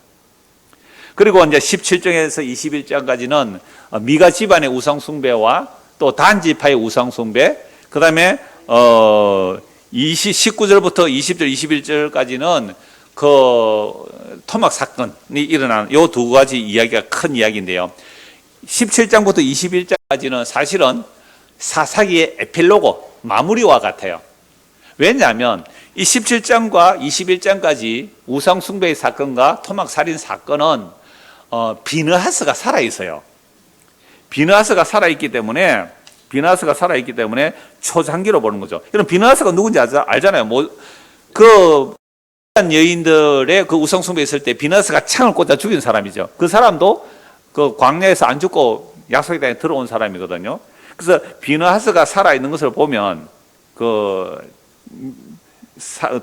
그리고 이제 17장에서 21장까지는 미가 집안의 우상숭배와 또 단지파의 우상숭배, 그 다음에 19절부터 20절, 21절까지는 그 토막 사건이 일어나는 요 두 가지 이야기가 큰 이야기인데요. 17장부터 21장까지는 사실은 사사기의 에필로그, 마무리와 같아요. 왜냐하면 이 17장과 21장까지 우상숭배의 사건과 토막살인 사건은 비느하스가 살아있어요. 비느하스가 살아있기 때문에 초장기로 보는 거죠. 그럼 비느하스가 누군지 알잖아요. 그 여인들의 그 우상숭배 있을 때 비느하스가 창을 꽂아 죽인 사람이죠. 그 사람도 그 광야에서 안 죽고 약속의 땅에 들어온 사람이거든요. 그래서 비느하스가 살아있는 것을 보면 그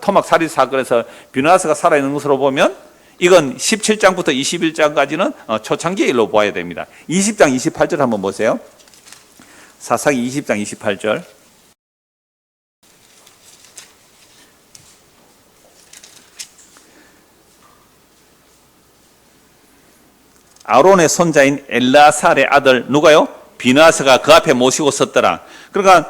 토막 살인 사건에서 비느하스가 살아있는 것으로 보면 이건 17장부터 21장까지는 초창기의 일로 보아야 됩니다. 20장 28절 한번 보세요. 사사기 20장 28절. 아론의 손자인 엘라살의 아들 누가요? 비나스가 그 앞에 모시고 섰더라. 그러니까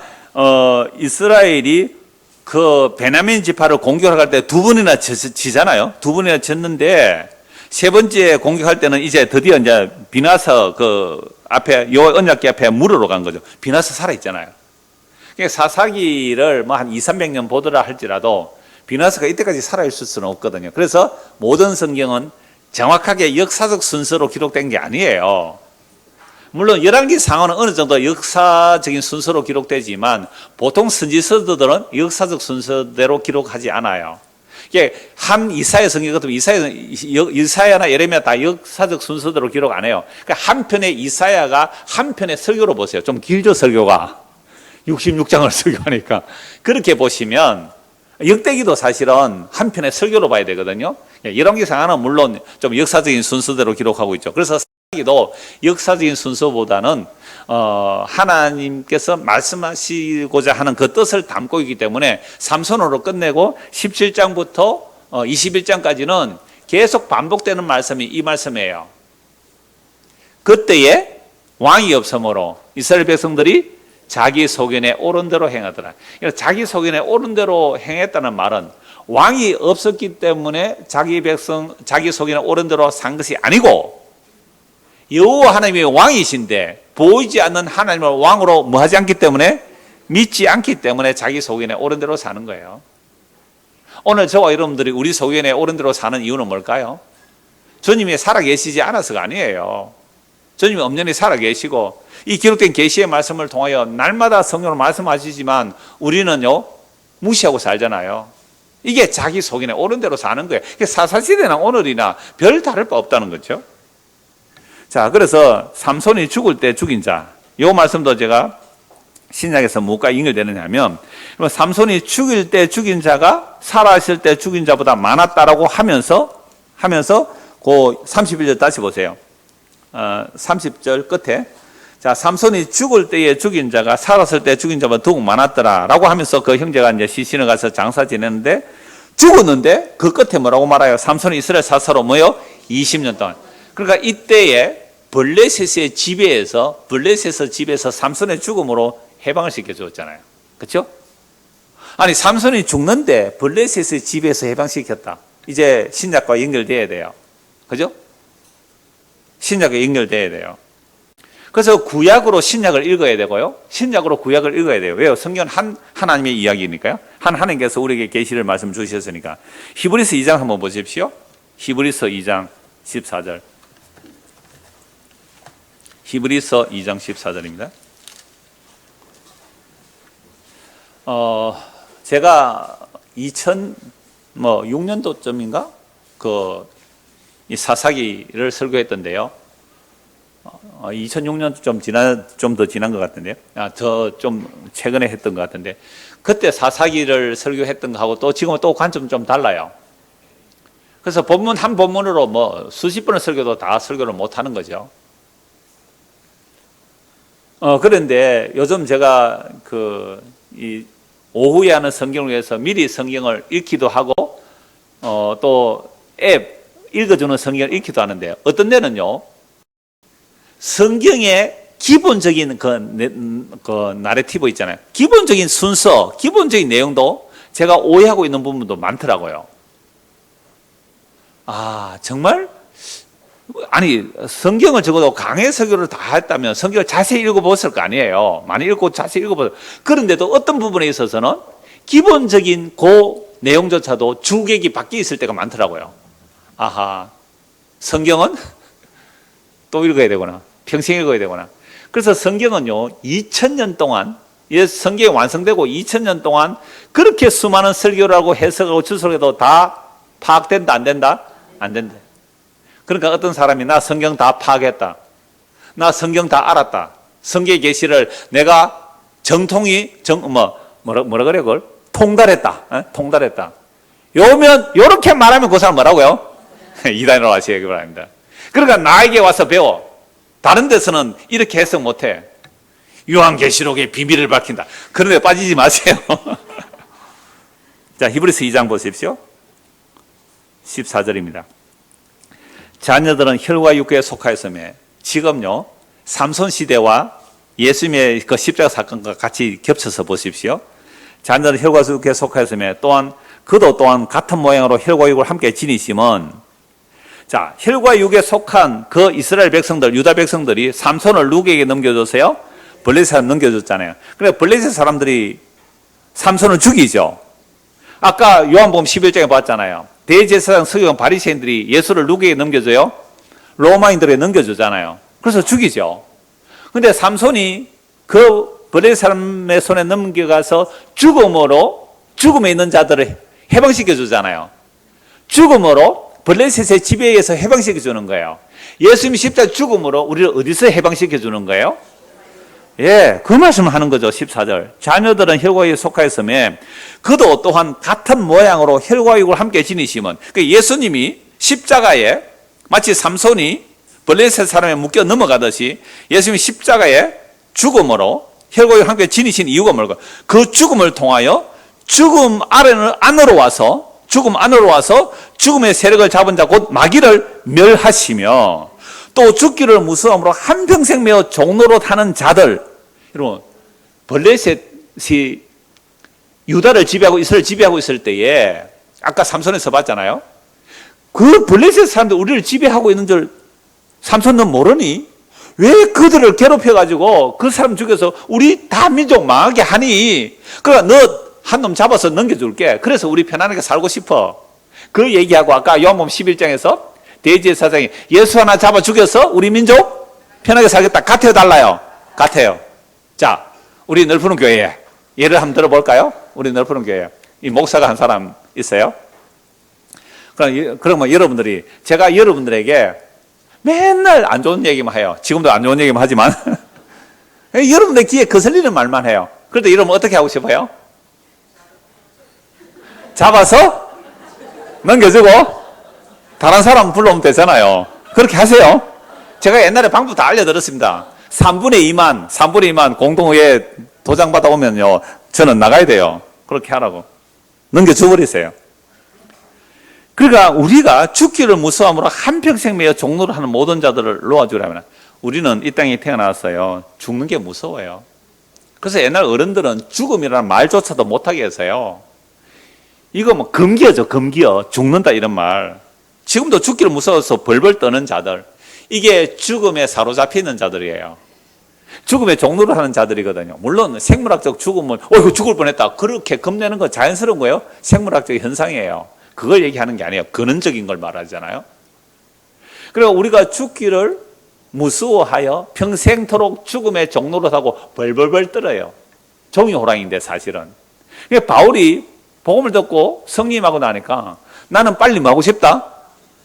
이스라엘이 그 베냐민 지파를 공격할 때 두 번이나 지잖아요. 두 번이나 졌는데 세 번째 공격할 때는 이제 드디어 이제 비나스 그 앞에 여호와 언약궤 앞에 물으러 간 거죠. 비나스 살아 있잖아요. 그러니까 사사기를 뭐 한 200~300년 보더라 할지라도 비나스가 이때까지 살아 있을 수는 없거든요. 그래서 모든 성경은 정확하게 역사적 순서로 기록된 게 아니에요. 물론 열왕기 상하는 어느 정도 역사적인 순서로 기록되지만 보통 선지서들은 역사적 순서대로 기록하지 않아요. 이게 한 이사야 성경 같으면 이사야나 예레미야 다 역사적 순서대로 기록 안 해요. 그러니까 한 편의 이사야가 한 편의 설교로 보세요. 좀 길죠, 설교가. 66장을 설교하니까. 그렇게 보시면 역대기도 사실은 한 편의 설교로 봐야 되거든요. 열왕기 상하는 물론 좀 역사적인 순서대로 기록하고 있죠. 그래서 사사기도 역사적인 순서보다는 하나님께서 말씀하시고자 하는 그 뜻을 담고 있기 때문에 삼손으로 끝내고 17장부터 21장까지는 계속 반복되는 말씀이 이 말씀이에요. 그때에 왕이 없으므로 이스라엘 백성들이 자기 소견에 옳은 대로 행하더라. 자기 소견에 옳은 대로 행했다는 말은 왕이 없었기 때문에 자기 소견에 옳은 대로 산 것이 아니고 여호와 하나님이 왕이신데 보이지 않는 하나님을 왕으로 뭐하지 않기 때문에 믿지 않기 때문에 자기 소견에 옳은 대로 사는 거예요. 오늘 저와 여러분들이 우리 소견에 옳은 대로 사는 이유는 뭘까요? 주님이 살아계시지 않아서가 아니에요. 주님이 엄연히 살아계시고 이 기록된 계시의 말씀을 통하여 날마다 성경으로 말씀하시지만 우리는요 무시하고 살잖아요. 이게 자기 소견에 옳은 대로 사는 거예요. 사사시대나 오늘이나 별 다를 바 없다는 거죠. 자, 그래서 삼손이 죽을 때 죽인 자, 이 말씀도 제가 신약에서 뭐가 연결되느냐면 삼손이 죽일 때 죽인 자가 살아있을 때 죽인 자보다 많았다라고 하면서 그 31절 다시 보세요. 30절 끝에 자, 삼손이 죽을 때에 죽인 자가 살았을 때 죽인 자보다 더욱 많았더라라고 하면서 그 형제가 이제 시신을 가서 장사 지냈는데 죽었는데 그 끝에 뭐라고 말해요? 삼손이 이스라엘 사사로 뭐요? 20년 동안. 그러니까 이때에 블레셋의 지배에서 삼손의 죽음으로 해방을 시켜주었잖아요. 그렇죠? 아니 삼손이 죽는데 블레셋의 지배에서 해방시켰다. 이제 신약과 연결돼야 돼요. 그죠? 신약과 연결돼야 돼요. 그래서 구약으로 신약을 읽어야 되고요. 신약으로 구약을 읽어야 돼요. 왜요? 성경은 하나님의 이야기니까요. 하나님께서 우리에게 계시를 말씀 주셨으니까. 히브리서 2장 한번 보십시오. 히브리서 2장 14절. 히브리서 2장 14절입니다. 제가 2006년도쯤인가? 이 사사기를 설교했던데요. 2006년 좀 더 지난 것 같은데요. 좀 최근에 했던 것 같은데. 그때 사사기를 설교했던 거하고 또 지금은 또 관점이 좀 달라요. 그래서 본문 한 본문으로 수십 번의 설교도 다 설교를 못 하는 거죠. 그런데 요즘 제가 이 오후에 하는 성경을 위해서 미리 성경을 읽기도 하고, 또 앱 읽어주는 성경을 읽기도 하는데, 어떤 데는요, 성경의 기본적인 그 나레티브 있잖아요. 기본적인 순서, 기본적인 내용도 제가 오해하고 있는 부분도 많더라고요. 정말? 아니, 성경을 적어도 강해 설교를 다 했다면 성경을 자세히 읽어봤을 거 아니에요. 많이 읽고 자세히 읽어봤어요. 그런데도 어떤 부분에 있어서는 기본적인 그 내용조차도 주객이 바뀌어 있을 때가 많더라고요. 성경은 또 읽어야 되구나. 평생 읽어야 되구나. 그래서 성경은요, 2000년 동안, 성경이 완성되고 2000년 동안 그렇게 수많은 설교를 하고 해석하고 주석해도 다 파악된다, 안 된다? 안 된다. 그러니까 어떤 사람이 나 성경 다 파악했다. 나 성경 다 알았다. 성경의 계시를 내가 정통이, 뭐라 그래, 그걸? 통달했다. 통달했다. 요렇게 말하면 그 사람 뭐라고요? 이단이라고 하시기 바랍니다. 그러니까 나에게 와서 배워. 다른 데서는 이렇게 해석 못해. 요한계시록의 비밀을 밝힌다. 그런 데 빠지지 마세요. 자, 히브리서 2장 보십시오. 14절입니다. 자녀들은 혈과 육에 속하였음에 지금요 삼손 시대와 예수님의 그 십자가 사건과 같이 겹쳐서 보십시오. 자녀들은 혈과 육에 속하였음에 또한 그도 또한 같은 모양으로 혈과 육을 함께 지니심은 자 혈과 육에 속한 그 이스라엘 백성들 유다 백성들이 삼손을 누구에게 넘겨줬어요? 블레셋한테 넘겨줬잖아요. 그런데 블레셋 사람들이 삼손을 죽이죠. 아까 요한복음 11장에 봤잖아요. 대제사장 서기관 바리새인들이 예수를 누구에게 넘겨줘요? 로마인들에게 넘겨주잖아요. 그래서 죽이죠. 근데 삼손이 그 블레셋 사람의 손에 넘겨가서 죽음에 있는 자들을 해방시켜 주잖아요. 죽음으로 블레셋의 지배에서 해방시켜 주는 거예요. 예수님이 십자가 죽음으로 우리를 어디서 해방시켜 주는 거예요? 예, 그 말씀을 하는 거죠. 14절. 자녀들은 혈과 육에 속하였으며 그도 또한 같은 모양으로 혈과 육을 함께 지니심은 예수님이 십자가에 마치 삼손이 블레셋 사람에 묶여 넘어가듯이 예수님이 십자가에 죽음으로 혈과 육을 함께 지니신 이유가 뭘까? 그 죽음을 통하여 죽음 안으로 와서 죽음의 세력을 잡은 자 곧 마귀를 멸하시며 또 죽기를 무서움으로 한평생 매어 종로로 타는 자들. 여러분 블레셋이 유다를 지배하고 이스라엘을 지배하고 있을 때에 아까 삼손에서 봤잖아요. 그 블레셋 사람들 우리를 지배하고 있는 줄 삼손 넌 모르니? 왜 그들을 괴롭혀가지고 그 사람 죽여서 우리 다 민족 망하게 하니? 그러니까 너 한 놈 잡아서 넘겨줄게. 그래서 우리 편안하게 살고 싶어. 그 얘기하고 아까 요한복음 11장에서 대제사장이 예수 하나 잡아 죽여서 우리 민족 편하게 살겠다. 같아요, 달라요? 같아요. 자, 우리 널푸른 교회 예를 한번 들어볼까요? 우리 널푸른 교회 이 목사가 한 사람 있어요. 그러면 여러분들이 제가 여러분들에게 맨날 안 좋은 얘기만 해요. 지금도 안 좋은 얘기만 하지만 여러분들 귀에 거슬리는 말만 해요. 그런데 여러분 어떻게 하고 싶어요? 잡아서 넘겨주고 다른 사람 불러오면 되잖아요. 그렇게 하세요. 제가 옛날에 방법 다 알려드렸습니다. 3분의 2만 공동의회 도장 받아오면요 저는 나가야 돼요. 그렇게 하라고 넘겨줘버리세요. 그러니까 우리가 죽기를 무서움으로 한평생 매어 종로를 하는 모든 자들을 놓아주려면 우리는 이 땅에 태어났어요. 죽는 게 무서워요. 그래서 옛날 어른들은 죽음이라는 말조차도 못하게 해서요. 이거 뭐 금기어죠. 금기어. 죽는다 이런 말. 지금도 죽기를 무서워서 벌벌 떠는 자들. 이게 죽음에 사로잡혀 있는 자들이에요. 죽음의 종로를 하는 자들이거든요. 물론 생물학적 죽음은 이거 죽을 뻔했다. 그렇게 겁내는 건 자연스러운 거예요. 생물학적 현상이에요. 그걸 얘기하는 게 아니에요. 근원적인 걸 말하잖아요. 그리고 우리가 죽기를 무서워하여 평생토록 죽음의 종로를 하고 벌벌벌 떨어요. 종이 호랑이인데 사실은. 그러니까 바울이 복음을 듣고 성령님하고 나니까 나는 빨리 뭐 하고 싶다?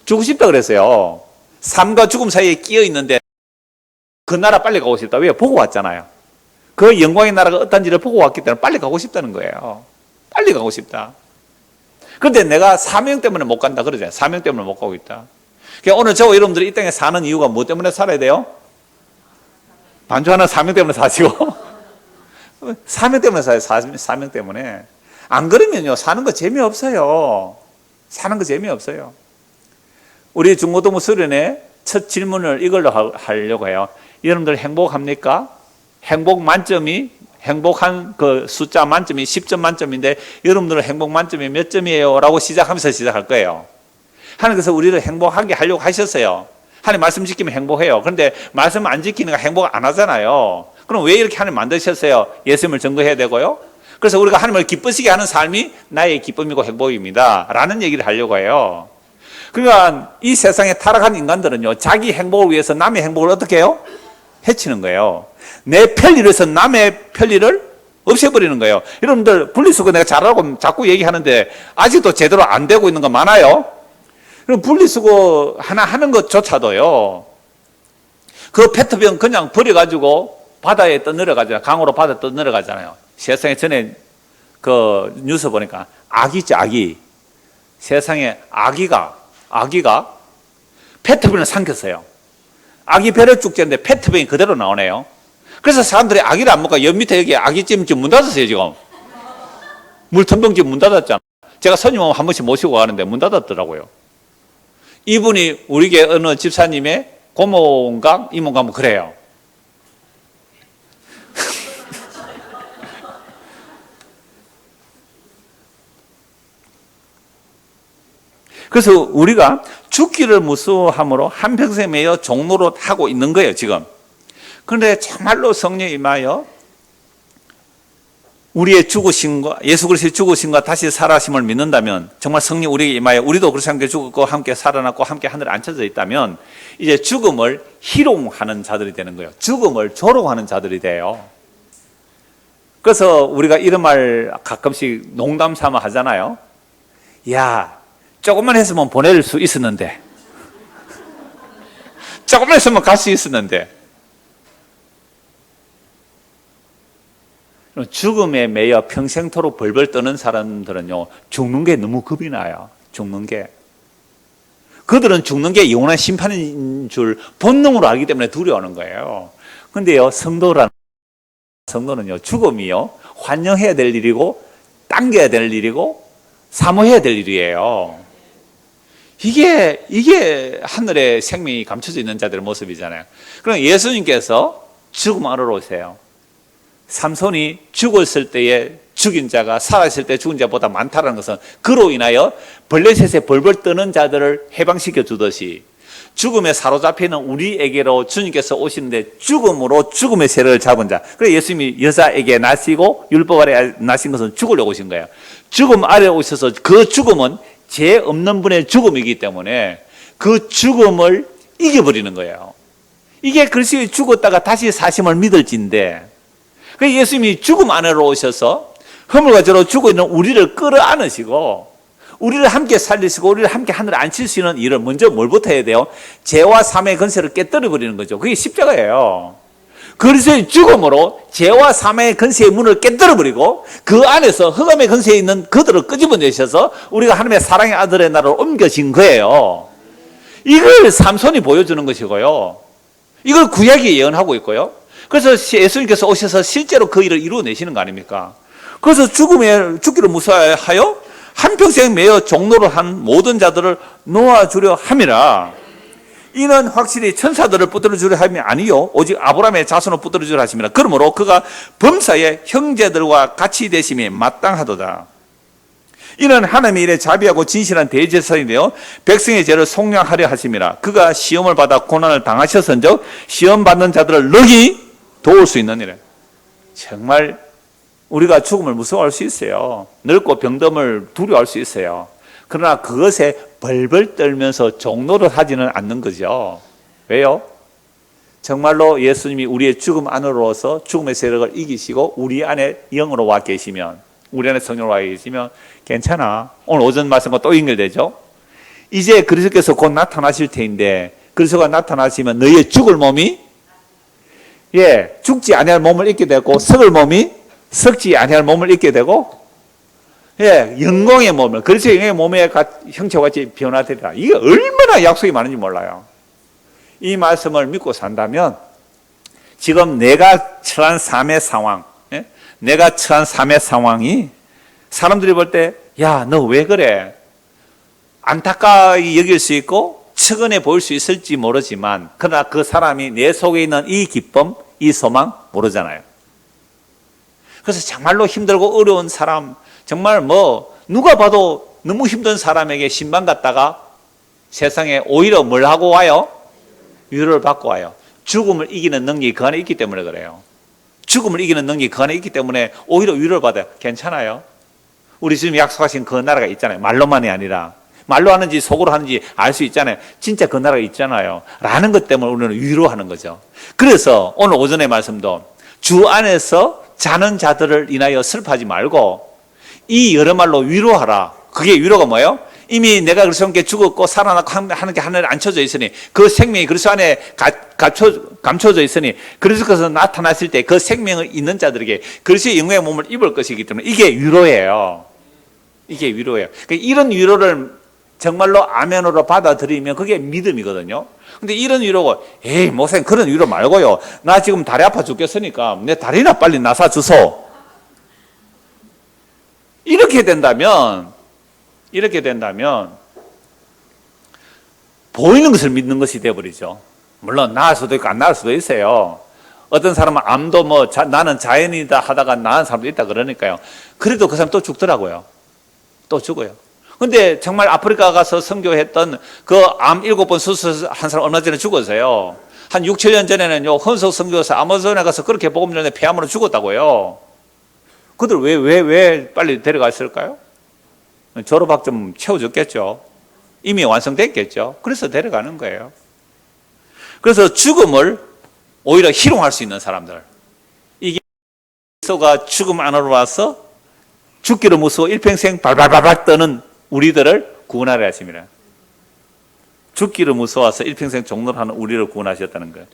죽고 싶다 그랬어요. 삶과 죽음 사이에 끼어 있는데 그 나라 빨리 가고 싶다. 왜? 보고 왔잖아요. 그 영광의 나라가 어떤지를 보고 왔기 때문에 빨리 가고 싶다는 거예요. 빨리 가고 싶다. 그런데 내가 사명 때문에 못 간다 그러잖아요. 사명 때문에 못 가고 있다. 그러니까 오늘 저와 여러분들이 이 땅에 사는 이유가 뭐 때문에 살아야 돼요? 반주하는 사명 때문에 사시고 사명 때문에 사요. 사명 때문에. 안 그러면요 사는 거 재미없어요. 사는 거 재미없어요. 우리 중고등부 수련회 첫 질문을 이걸로 하려고 해요. 여러분들 행복합니까? 행복 만점이 행복한 그 숫자 만점이 10점 만점인데 여러분들은 행복 만점이 몇 점이에요? 라고 시작하면서 시작할 거예요. 하나님께서 우리를 행복하게 하려고 하셨어요. 하나님 말씀 지키면 행복해요. 그런데 말씀 안 지키니까 행복 안 하잖아요. 그럼 왜 이렇게 하나님 만드셨어요? 예수님을 증거해야 되고요. 그래서 우리가 하나님을 기쁘시게 하는 삶이 나의 기쁨이고 행복입니다. 라는 얘기를 하려고 해요. 그러니까 이 세상에 타락한 인간들은요, 자기 행복을 위해서 남의 행복을 어떻게 해요? 해치는 거예요. 내 편리를 위해서 남의 편리를 없애버리는 거예요. 여러분들 분리수거 내가 잘하고 자꾸 얘기하는데 아직도 제대로 안 되고 있는 거 많아요. 그럼 분리수거 하나 하는 것조차도요, 그 페트병 그냥 버려가지고 바다에 떠내려가잖아요. 강으로 바다에 떠내려가잖아요. 세상에 전에 그 뉴스 보니까 아기죠, 아기. 세상에 아기가 페트병을 삼켰어요. 아기 배를 쭉 쬐는데 페트병이 그대로 나오네요. 그래서 사람들이 아기를 안 먹고 옆 밑에 여기 아기찜 지금 문 닫았어요, 지금. 물텀병 지금 문 닫았잖아. 제가 손님 오면 한 번씩 모시고 가는데 문 닫았더라고요. 이분이 우리게 어느 집사님의 고모인가 이모인가 뭐 그래요. 그래서 우리가 죽기를 무서워함으로 한평생 매여 종로로 하고 있는 거예요, 지금. 그런데 참말로 성령이 임하여 우리의 죽으심과 예수 그리스도의 죽으심과 다시 살아심을 믿는다면, 정말 성령 우리에게 임하여 우리도 그리스도와 함께 죽었고 함께 살아났고 함께 하늘에 앉혀져 있다면 이제 죽음을 희롱하는 자들이 되는 거예요. 죽음을 조롱하는 자들이 돼요. 그래서 우리가 이런 말 가끔씩 농담 삼아 하잖아요. 야, 조금만 했으면 보낼 수 있었는데, 조금만 했으면 갈 수 있었는데. 죽음에 매여 평생토록 벌벌 떠는 사람들은요, 죽는 게 너무 겁이 나요. 죽는 게. 그들은 죽는 게 영원한 심판인 줄 본능으로 알기 때문에 두려워하는 거예요. 근데요, 성도는요, 죽음이요, 환영해야 될 일이고, 당겨야 될 일이고, 사모해야 될 일이에요. 이게 하늘의 생명이 감춰져 있는 자들의 모습이잖아요. 그럼 예수님께서 죽음 안으로 오세요. 삼손이 죽었을 때에 죽인 자가 살아있을 때 죽은 자보다 많다는 것은 그로 인하여 블레셋에 벌벌 떠는 자들을 해방시켜 주듯이 죽음에 사로잡히는 우리에게로 주님께서 오시는데 죽음으로 죽음의 세력을 잡은 자. 그래서 예수님이 여자에게 나시고 율법 아래 나신 것은 죽으려고 오신 거예요. 죽음 아래 오셔서 그 죽음은 죄 없는 분의 죽음이기 때문에 그 죽음을 이겨버리는 거예요. 이게 그리스도의 죽었다가 다시 사심을 믿을진데, 그래서 예수님이 죽음 안으로 오셔서 허물과 죄로 죽어있는 우리를 끌어안으시고 우리를 함께 살리시고 우리를 함께 하늘에 앉힐 수 있는 일을 먼저 뭘부터 해야 돼요? 죄와 삶의 건세를 깨뜨려버리는 거죠. 그게 십자가예요. 그리스도의 죽음으로 죄와 삶의 건세의 문을 깨뜨려버리고 그 안에서 흑암의 건세에 있는 그들을 끄집어내셔서 우리가 하나님의 사랑의 아들의 나라로 옮겨진 거예요. 이걸 삼손이 보여주는 것이고요. 이걸 구약이 예언하고 있고요. 그래서 예수님께서 오셔서 실제로 그 일을 이루어내시는 거 아닙니까? 그래서 죽기를 무서워하여 한평생 매여 종로를 한 모든 자들을 놓아주려 함이라. 이는 확실히 천사들을 붙들어주려 함이 아니요 오직 아브라함의 자손을 붙들어주려 하심이라. 그러므로 그가 범사의 형제들과 같이 되심이 마땅하도다. 이는 하나님의 일에 자비하고 진실한 대제사장이 되어 백성의 죄를 속량하려 하심이라. 그가 시험을 받아 고난을 당하셨은즉 시험 받는 자들을 능히 도울 수 있는 일에. 정말 우리가 죽음을 무서워할 수 있어요. 늙고 병듦을 두려워할 수 있어요. 그러나 그것에 벌벌 떨면서 종노를 하지는 않는 거죠. 왜요? 정말로 예수님이 우리의 죽음 안으로서 죽음의 세력을 이기시고 우리 안에 영으로 와 계시면, 우리 안에 성령으로 와 계시면 괜찮아. 오늘 오전 말씀과 또 연결되죠. 이제 그리스도께서 곧 나타나실 테인데, 그리스도가 나타나시면 너희의 죽을 몸이 죽지 아니할 몸을 입게 되고 썩을 몸이 썩지 아니할 몸을 입게 되고 영광의 몸을, 그리스도의 영광의 몸의 형체와 같이 변화되리라. 이게 얼마나 약속이 많은지 몰라요. 이 말씀을 믿고 산다면 지금 내가 처한 삶의 상황, 내가 처한 삶의 상황이 사람들이 볼 때 야, 너 왜 그래? 안타까이 여길 수 있고 측은해 보일 수 있을지 모르지만, 그러나 그 사람이 내 속에 있는 이 기쁨, 이 소망 모르잖아요. 그래서 정말로 힘들고 어려운 사람, 정말 누가 봐도 너무 힘든 사람에게 신방 갔다가 세상에 오히려 뭘 하고 와요? 위로를 받고 와요. 죽음을 이기는 능력이 그 안에 있기 때문에 그래요. 죽음을 이기는 능력이 그 안에 있기 때문에 오히려 위로를 받아요. 괜찮아요. 우리 지금 약속하신 그 나라가 있잖아요. 말로만이 아니라. 말로 하는지 속으로 하는지 알 수 있잖아요. 진짜 그 나라가 있잖아요. 라는 것 때문에 우리는 위로하는 거죠. 그래서 오늘 오전의 말씀도 주 안에서 자는 자들을 인하여 슬퍼하지 말고 이 여러 말로 위로하라. 그게 위로가 뭐예요? 이미 내가 그리스도와 함께 죽었고 살아났고 하나님께 하늘에 앉혀져 있으니 그 생명이 그리스도 안에 감춰져 있으니 그리스도께서 나타났을 때 그 생명을 있는 자들에게 그리스도의 영광의 몸을 입을 것이기 때문에 이게 위로예요. 이게 위로예요. 그러니까 이런 위로를 정말로 아멘으로 받아들이면 그게 믿음이거든요. 근데 이런 위로가 에이 목사님 그런 위로 말고요. 나 지금 다리 아파 죽겠으니까 내 다리나 빨리 나사 주소. 이렇게 된다면 보이는 것을 믿는 것이 되어버리죠. 물론 나을 수도 있고 안 나을 수도 있어요. 어떤 사람은 암도 나는 자연이다 하다가 나은 사람도 있다 그러니까요. 그래도 그 사람 또 죽더라고요. 또 죽어요. 근데 정말 아프리카 가서 선교했던 그 암 7번 수술한 사람 얼마 전에 죽었어요. 한 6, 7년 전에는요, 헌석 선교사 아마존에 가서 그렇게 복음 전에 폐암으로 죽었다고요. 그들 왜 빨리 데려갔을까요? 졸업학점 채워줬겠죠. 이미 완성됐겠죠. 그래서 데려가는 거예요. 그래서 죽음을 오히려 희롱할 수 있는 사람들. 이게 그리스도가 죽음 안으로 와서 죽기를 무서워 일평생 발발발발 떠는 우리들을 구원하려 하십니다. 죽기를 무서워서 일평생 종로를 하는 우리를 구원하셨다는 거예요.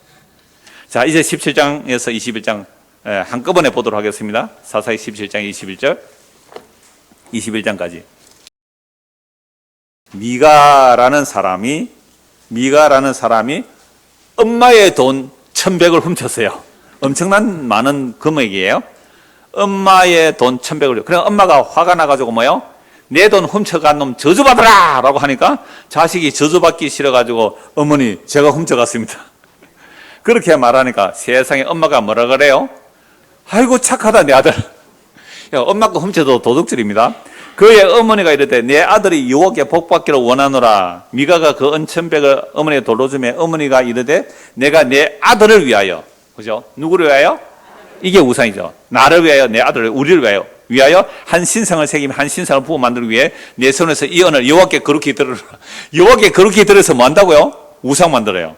자, 이제 17장에서 21장 한꺼번에 보도록 하겠습니다. 사사기 17장 21절 21장까지. 미가라는 사람이 엄마의 돈 1,100을 훔쳤어요. 엄청난 많은 금액이에요. 엄마의 돈 1,100을. 그래 엄마가 화가 나가지고 뭐요? 내 돈 훔쳐간 놈 저주받아라! 라고 하니까 자식이 저주받기 싫어가지고 어머니 제가 훔쳐갔습니다. 그렇게 말하니까 세상에 엄마가 뭐라 그래요? 아이고 착하다 내 아들. 엄마 거 훔쳐도 도둑질입니다. 그의 어머니가 이르되 내 아들이 유혹에 복받기를 원하노라. 미가가 그 은 1,100을 어머니에 돌로 주매 어머니가 이르되 내가 내 아들을 위하여, 그죠? 누구를 위하여? 이게 우상이죠. 나를 위하여, 내 아들을, 우리를 위하여 한 신상을 새기며 한 신상을 부어 만들기 위해 내 손에서 이 언을 여호와께 거룩히 드리라. 여호와께 거룩히 드려서 뭐 한다고요? 우상 만들어요.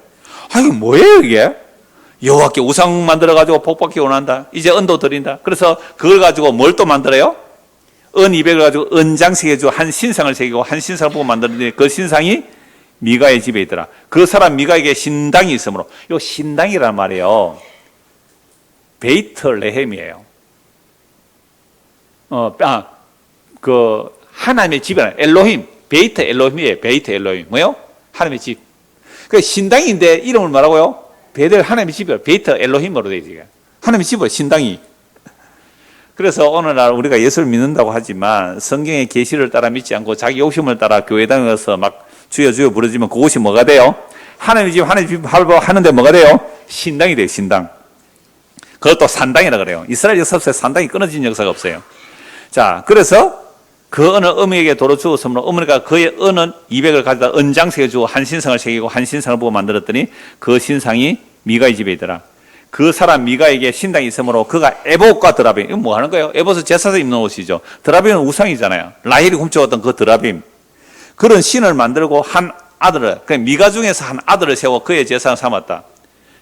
아, 이게 뭐예요 이게? 여호와께 우상 만들어가지고 복받기 원한다. 이제 은도 드린다. 그래서 그걸 가지고 뭘 또 만들어요? 은 200을 가지고 은장식 해주고 한 신상을 새기고 한 신상을 보고 만들었는데 그 신상이 미가의 집에 있더라. 그 사람 미가에게 신당이 있으므로, 이 신당이란 말이에요, 베이트레헴이에요. 그 하나님의 집이라 엘로힘, 베이트 엘로힘이에요. 베이트 엘로힘 뭐요? 하나님의 집. 그 신당인데 이름을 뭐라고요? 베델 하나님의 집이에요. 베이트 엘로힘으로 되어 있어요. 하나님의 집이에요. 신당이. 그래서 오늘날 우리가 예수를 믿는다고 하지만 성경의 계시를 따라 믿지 않고 자기 욕심을 따라 교회당에 가서 막 주여 주여 부르지면 그곳이 뭐가 돼요? 하나님의 집 하는데 뭐가 돼요? 신당이 돼요. 신당. 그것도 산당이라 그래요. 이스라엘 역사에 산당이 끊어진 역사가 없어요. 자, 그래서 그 은을 어머니에게 도로 주었으므로 어머니가 그의 은은 200을 가져다 은장색에 주고 한 신상을 새기고 한 신상을 보고 만들었더니 그 신상이 미가의 집에 있더라. 그 사람 미가에게 신당이 있으므로 그가 에봇과 드라빔, 이건 뭐 하는 거예요? 에봇은 제사에서 입는 옷이죠. 드라빔은 우상이잖아요. 라헬이 훔쳐왔던 그 드라빔. 그런 신을 만들고 한 아들을, 그 미가 중에서 한 아들을 세워 그의 제사를 삼았다.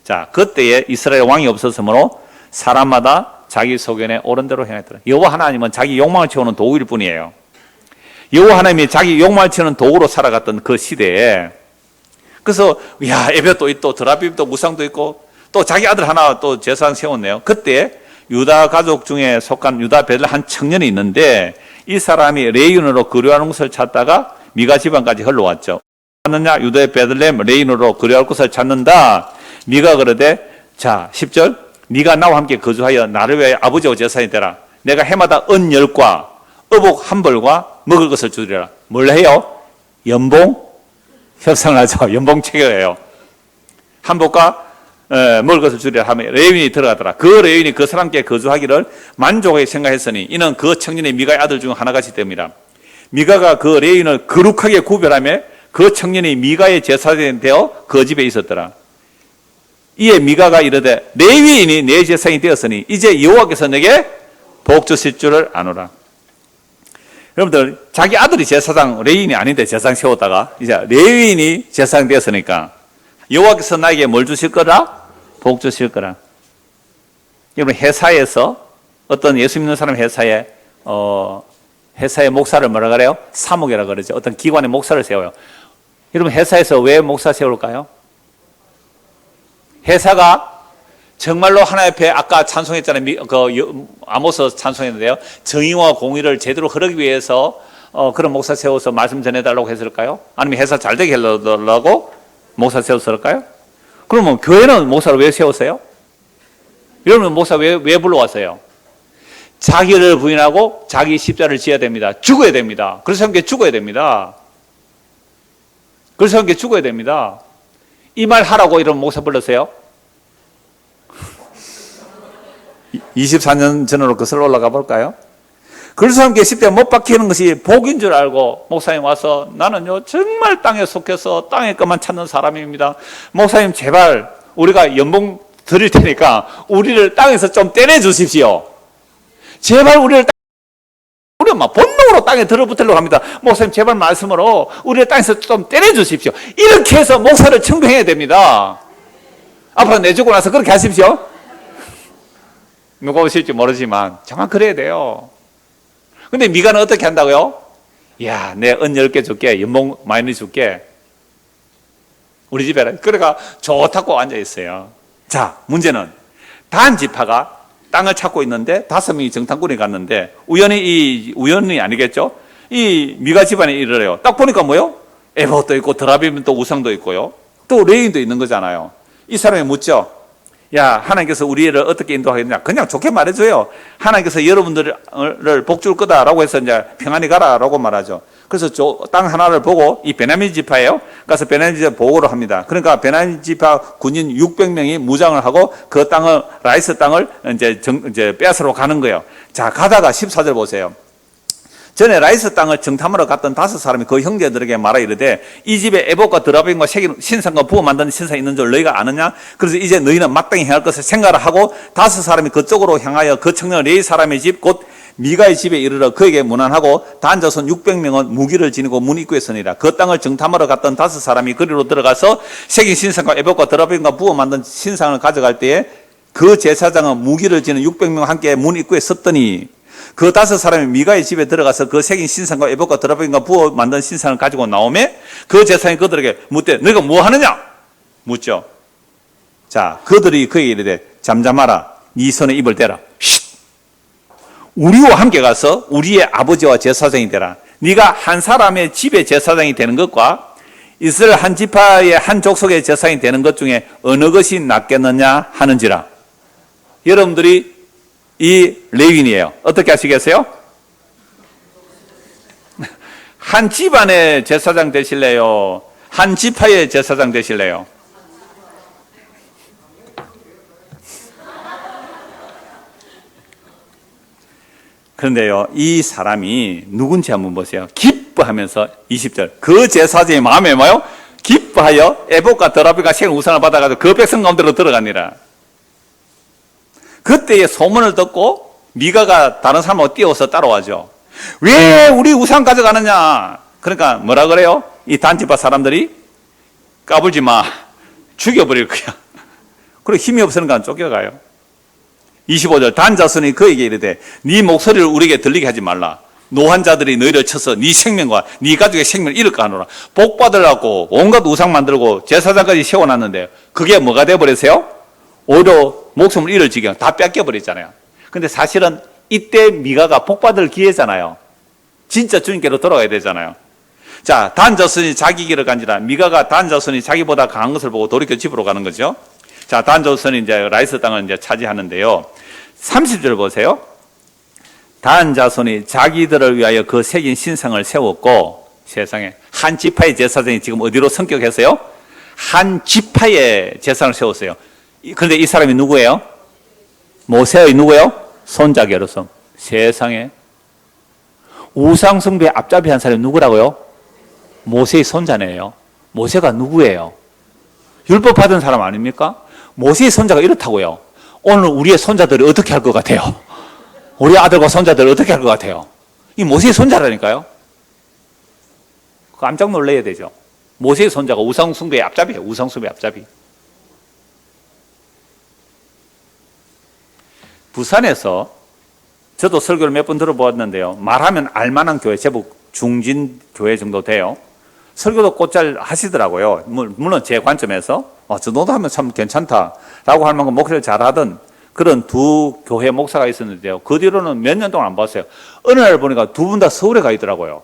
자, 그때에 이스라엘 왕이 없었으므로 사람마다 자기 소견에 옳은 대로 행했더라. 여호와 하나님은 자기 욕망을 채우는 도구일 뿐이에요. 여호와 하나님이 자기 욕망을 채우는 도구로 살아갔던 그 시대에, 그래서 야, 에벳도 있고 드라빔도 우상도 있고 또 자기 아들 하나 또 제사상 세웠네요. 그때 유다 가족 중에 속한 유다 베들 한 청년이 있는데 이 사람이 레인으로 거류하는 곳을 찾다가 미가 집안까지 흘러왔죠. 찾느냐? 유다의 베들레헴 레인으로 거류할 곳을 찾는다. 미가 그러되, 자 10절, 네가 나와 함께 거주하여 나를 위하여 아버지와 제사장이 되라. 내가 해마다 은 10과 어복 한 벌과 먹을 것을 주리라. 뭘 해요? 연봉 협상을 하죠. 연봉 체결해요. 한복과 먹을 것을 주리라 하며 레윈이 들어가더라. 그 레윈이 그 사람께 거주하기를 만족하게 생각했으니 이는 그 청년의 미가의 아들 중 하나같이 됩니다. 미가가 그 레윈을 거룩하게 구별하며 그 청년이 미가의 제사장이 되어 그 집에 있었더라. 이에 미가가 이르되 레위인이 내 제사장이 되었으니 이제 여호와께서 내게 복 주실 줄을 아노라. 여러분들, 자기 아들이 제사장, 레위인이 아닌데 제사장 세웠다가 이제 레위인이 제사장 되었으니까 여호와께서 나에게 뭘 주실 거라? 복 주실 거라. 여러분, 회사에서 어떤 예수 믿는 사람 회사에 회사의 목사를 뭐라 그래요? 사목이라 그러죠. 어떤 기관의 목사를 세워요. 여러분, 회사에서 왜 목사 세울까요? 회사가 정말로 하나님 앞에 아까 찬송했잖아요. 아모스 찬송했는데요. 정의와 공의를 제대로 흐르기 위해서 그런 목사 세워서 말씀 전해달라고 했을까요? 아니면 회사 잘 되게 하려고 목사 세웠을까요? 그러면 교회는 목사를 왜 세웠어요? 여러분, 목사 왜 불러왔어요? 자기를 부인하고 자기 십자를 지어야 됩니다. 죽어야 됩니다. 그래서 함께 죽어야 됩니다. 그래서 함께 죽어야 됩니다. 이 말 하라고 이런 목사 불렀어요? 24년 전으로 거슬러 올라가 볼까요? 그래서 함께 10대 못 박히는 것이 복인 줄 알고 목사님 와서 나는요 정말 땅에 속해서 땅의 것만 찾는 사람입니다. 목사님 제발 우리가 연봉 드릴 테니까 우리를 땅에서 좀 떼내 주십시오. 제발 우리를 우리가 막 본능으로 땅에 들어붙으려고 합니다. 목사님 제발 말씀으로 우리를 땅에서 좀 떼내 주십시오. 이렇게 해서 목사를 청구해야 됩니다. 앞으로 내주고 나서 그렇게 하십시오. 누가 오실지 모르지만 정말 그래야 돼요. 근데 미가는 어떻게 한다고요? 야, 내 은 10개 줄게. 연봉 많이 줄게. 우리 집에. 그러니까 좋다고 앉아있어요. 자, 문제는 단 지파가 땅을 찾고 있는데 5명이 정탐꾼이 갔는데 우연이 아니겠죠? 이 미가 집안에 이르래요. 딱 보니까 뭐요? 에봇도 있고 드라빔도 우상도 있고요. 또 레인도 있는 거잖아요. 이 사람이 묻죠. 야, 하나님께서 우리를 어떻게 인도하겠냐? 그냥 좋게 말해줘요. 하나님께서 여러분들을 복 줄 거다라고 해서 이제 평안히 가라라고 말하죠. 그래서 땅 하나를 보고 이 베냐민 지파예요. 가서 베냐민 지파 보고를 합니다. 그러니까 베냐민 지파 군인 600명이 무장을 하고 그 땅을 라이스 땅을 이제 빼앗으러 가는 거예요. 자, 가다가 14절 보세요. 전에 라이스 땅을 정탐하러 갔던 5사람이 그 형제들에게 말하 이르되 이 집에 에봇과 드라빔과 신상과 부어 만드는 신상이 있는 줄 너희가 아느냐? 그래서 이제 너희는 마땅히 행할 것을 생각을 하고 5사람이 그쪽으로 향하여 그 청년 레위 사람의 집 곧 미가의 집에 이르러 그에게 문안하고 단 자손 600명은 무기를 지니고 문 입구에 서니라. 그 땅을 정탐하러 갔던 5사람이 그리로 들어가서 새긴 신상과 에봇과 드라빔과 부어 만든 신상을 가져갈 때에 그 제사장은 무기를 지는 600명 함께 문 입구에 섰더니 그 5사람이 미가의 집에 들어가서 그 새긴 신상과 에봇과 드라빔과 부어 만든 신상을 가지고 나오매 그 제사장이 그들에게 묻되 너희가 뭐 하느냐? 묻죠. 자, 그들이 그에게 이르되 잠잠하라. 네 손에 입을 대라. 쉿! 우리와 함께 가서 우리의 아버지와 제사장이 되라. 네가 한 사람의 집의 제사장이 되는 것과 이스라엘 한 지파의 한 족속의 제사장이 되는 것 중에 어느 것이 낫겠느냐 하는지라. 여러분들이 이 레위인이에요. 어떻게 하시겠어요? 한 집안의 제사장 되실래요? 한 지파의 제사장 되실래요? 그런데요, 이 사람이 누군지 한번 보세요. 기뻐하면서 20절. 그 제사장의 마음에 뭐요? 기뻐하여 에봇과 드라빔과 생 우상을 받아가지고 그 백성 가운데로 들어가니라. 그때의 소문을 듣고 미가가 다른 사람하고 뛰어서 따라와죠. 왜 우리 우상 가져가느냐? 그러니까 뭐라 그래요? 이 단지파 사람들이 까불지 마. 죽여버릴 거야. 그리고 힘이 없으니까 쫓겨가요. 25절 단 자손이 그에게 이르되 네 목소리를 우리에게 들리게 하지 말라. 노한 자들이 너희를 쳐서 네 생명과 네 가족의 생명을 잃을까 하노라. 복 받으려고 온갖 우상 만들고 제사장까지 세워놨는데 그게 뭐가 돼버렸어요? 오히려 목숨을 잃을 지경 다 뺏겨버렸잖아요. 근데 사실은 이때 미가가 복받을 기회잖아요. 진짜 주님께로 돌아가야 되잖아요. 자, 단 자손이 자기 길을 간지라. 미가가 단 자손이 자기보다 강한 것을 보고 돌이켜 집으로 가는 거죠. 자, 단 자손이 이제 라이스 땅을 이제 차지하는데요. 30절 보세요. 단 자손이 자기들을 위하여 그 새긴 신상을 세웠고, 세상에 한 지파의 제사장이 지금 어디로 성격했어요? 한 지파의 제사장을 세웠어요. 그런데 이 사람이 누구예요? 모세의 누구예요? 손자 게르손. 세상에 우상 숭배 앞잡이 한 사람이 누구라고요? 모세의 손자네요. 모세가 누구예요? 율법 받은 사람 아닙니까? 모세의 손자가 이렇다고요. 오늘 우리의 손자들이 어떻게 할 것 같아요? 우리 아들과 손자들이 어떻게 할 것 같아요? 이 모세의 손자라니까요. 깜짝 놀라야 되죠. 모세의 손자가 우상 숭배의 앞잡이에요. 우상 숭배의 앞잡이. 부산에서 저도 설교를 몇 번 들어보았는데요. 말하면 알만한 교회, 제법 중진 교회 정도 돼요. 설교도 곧잘 하시더라고요. 물론 제 관점에서 저 정도 하면 참 괜찮다라고 할 만큼 목소리를 잘하던 그런 두 교회 목사가 있었는데요. 그 뒤로는 몇 년 동안 안 봤어요. 어느 날 보니까 두 분 다 서울에 가 있더라고요.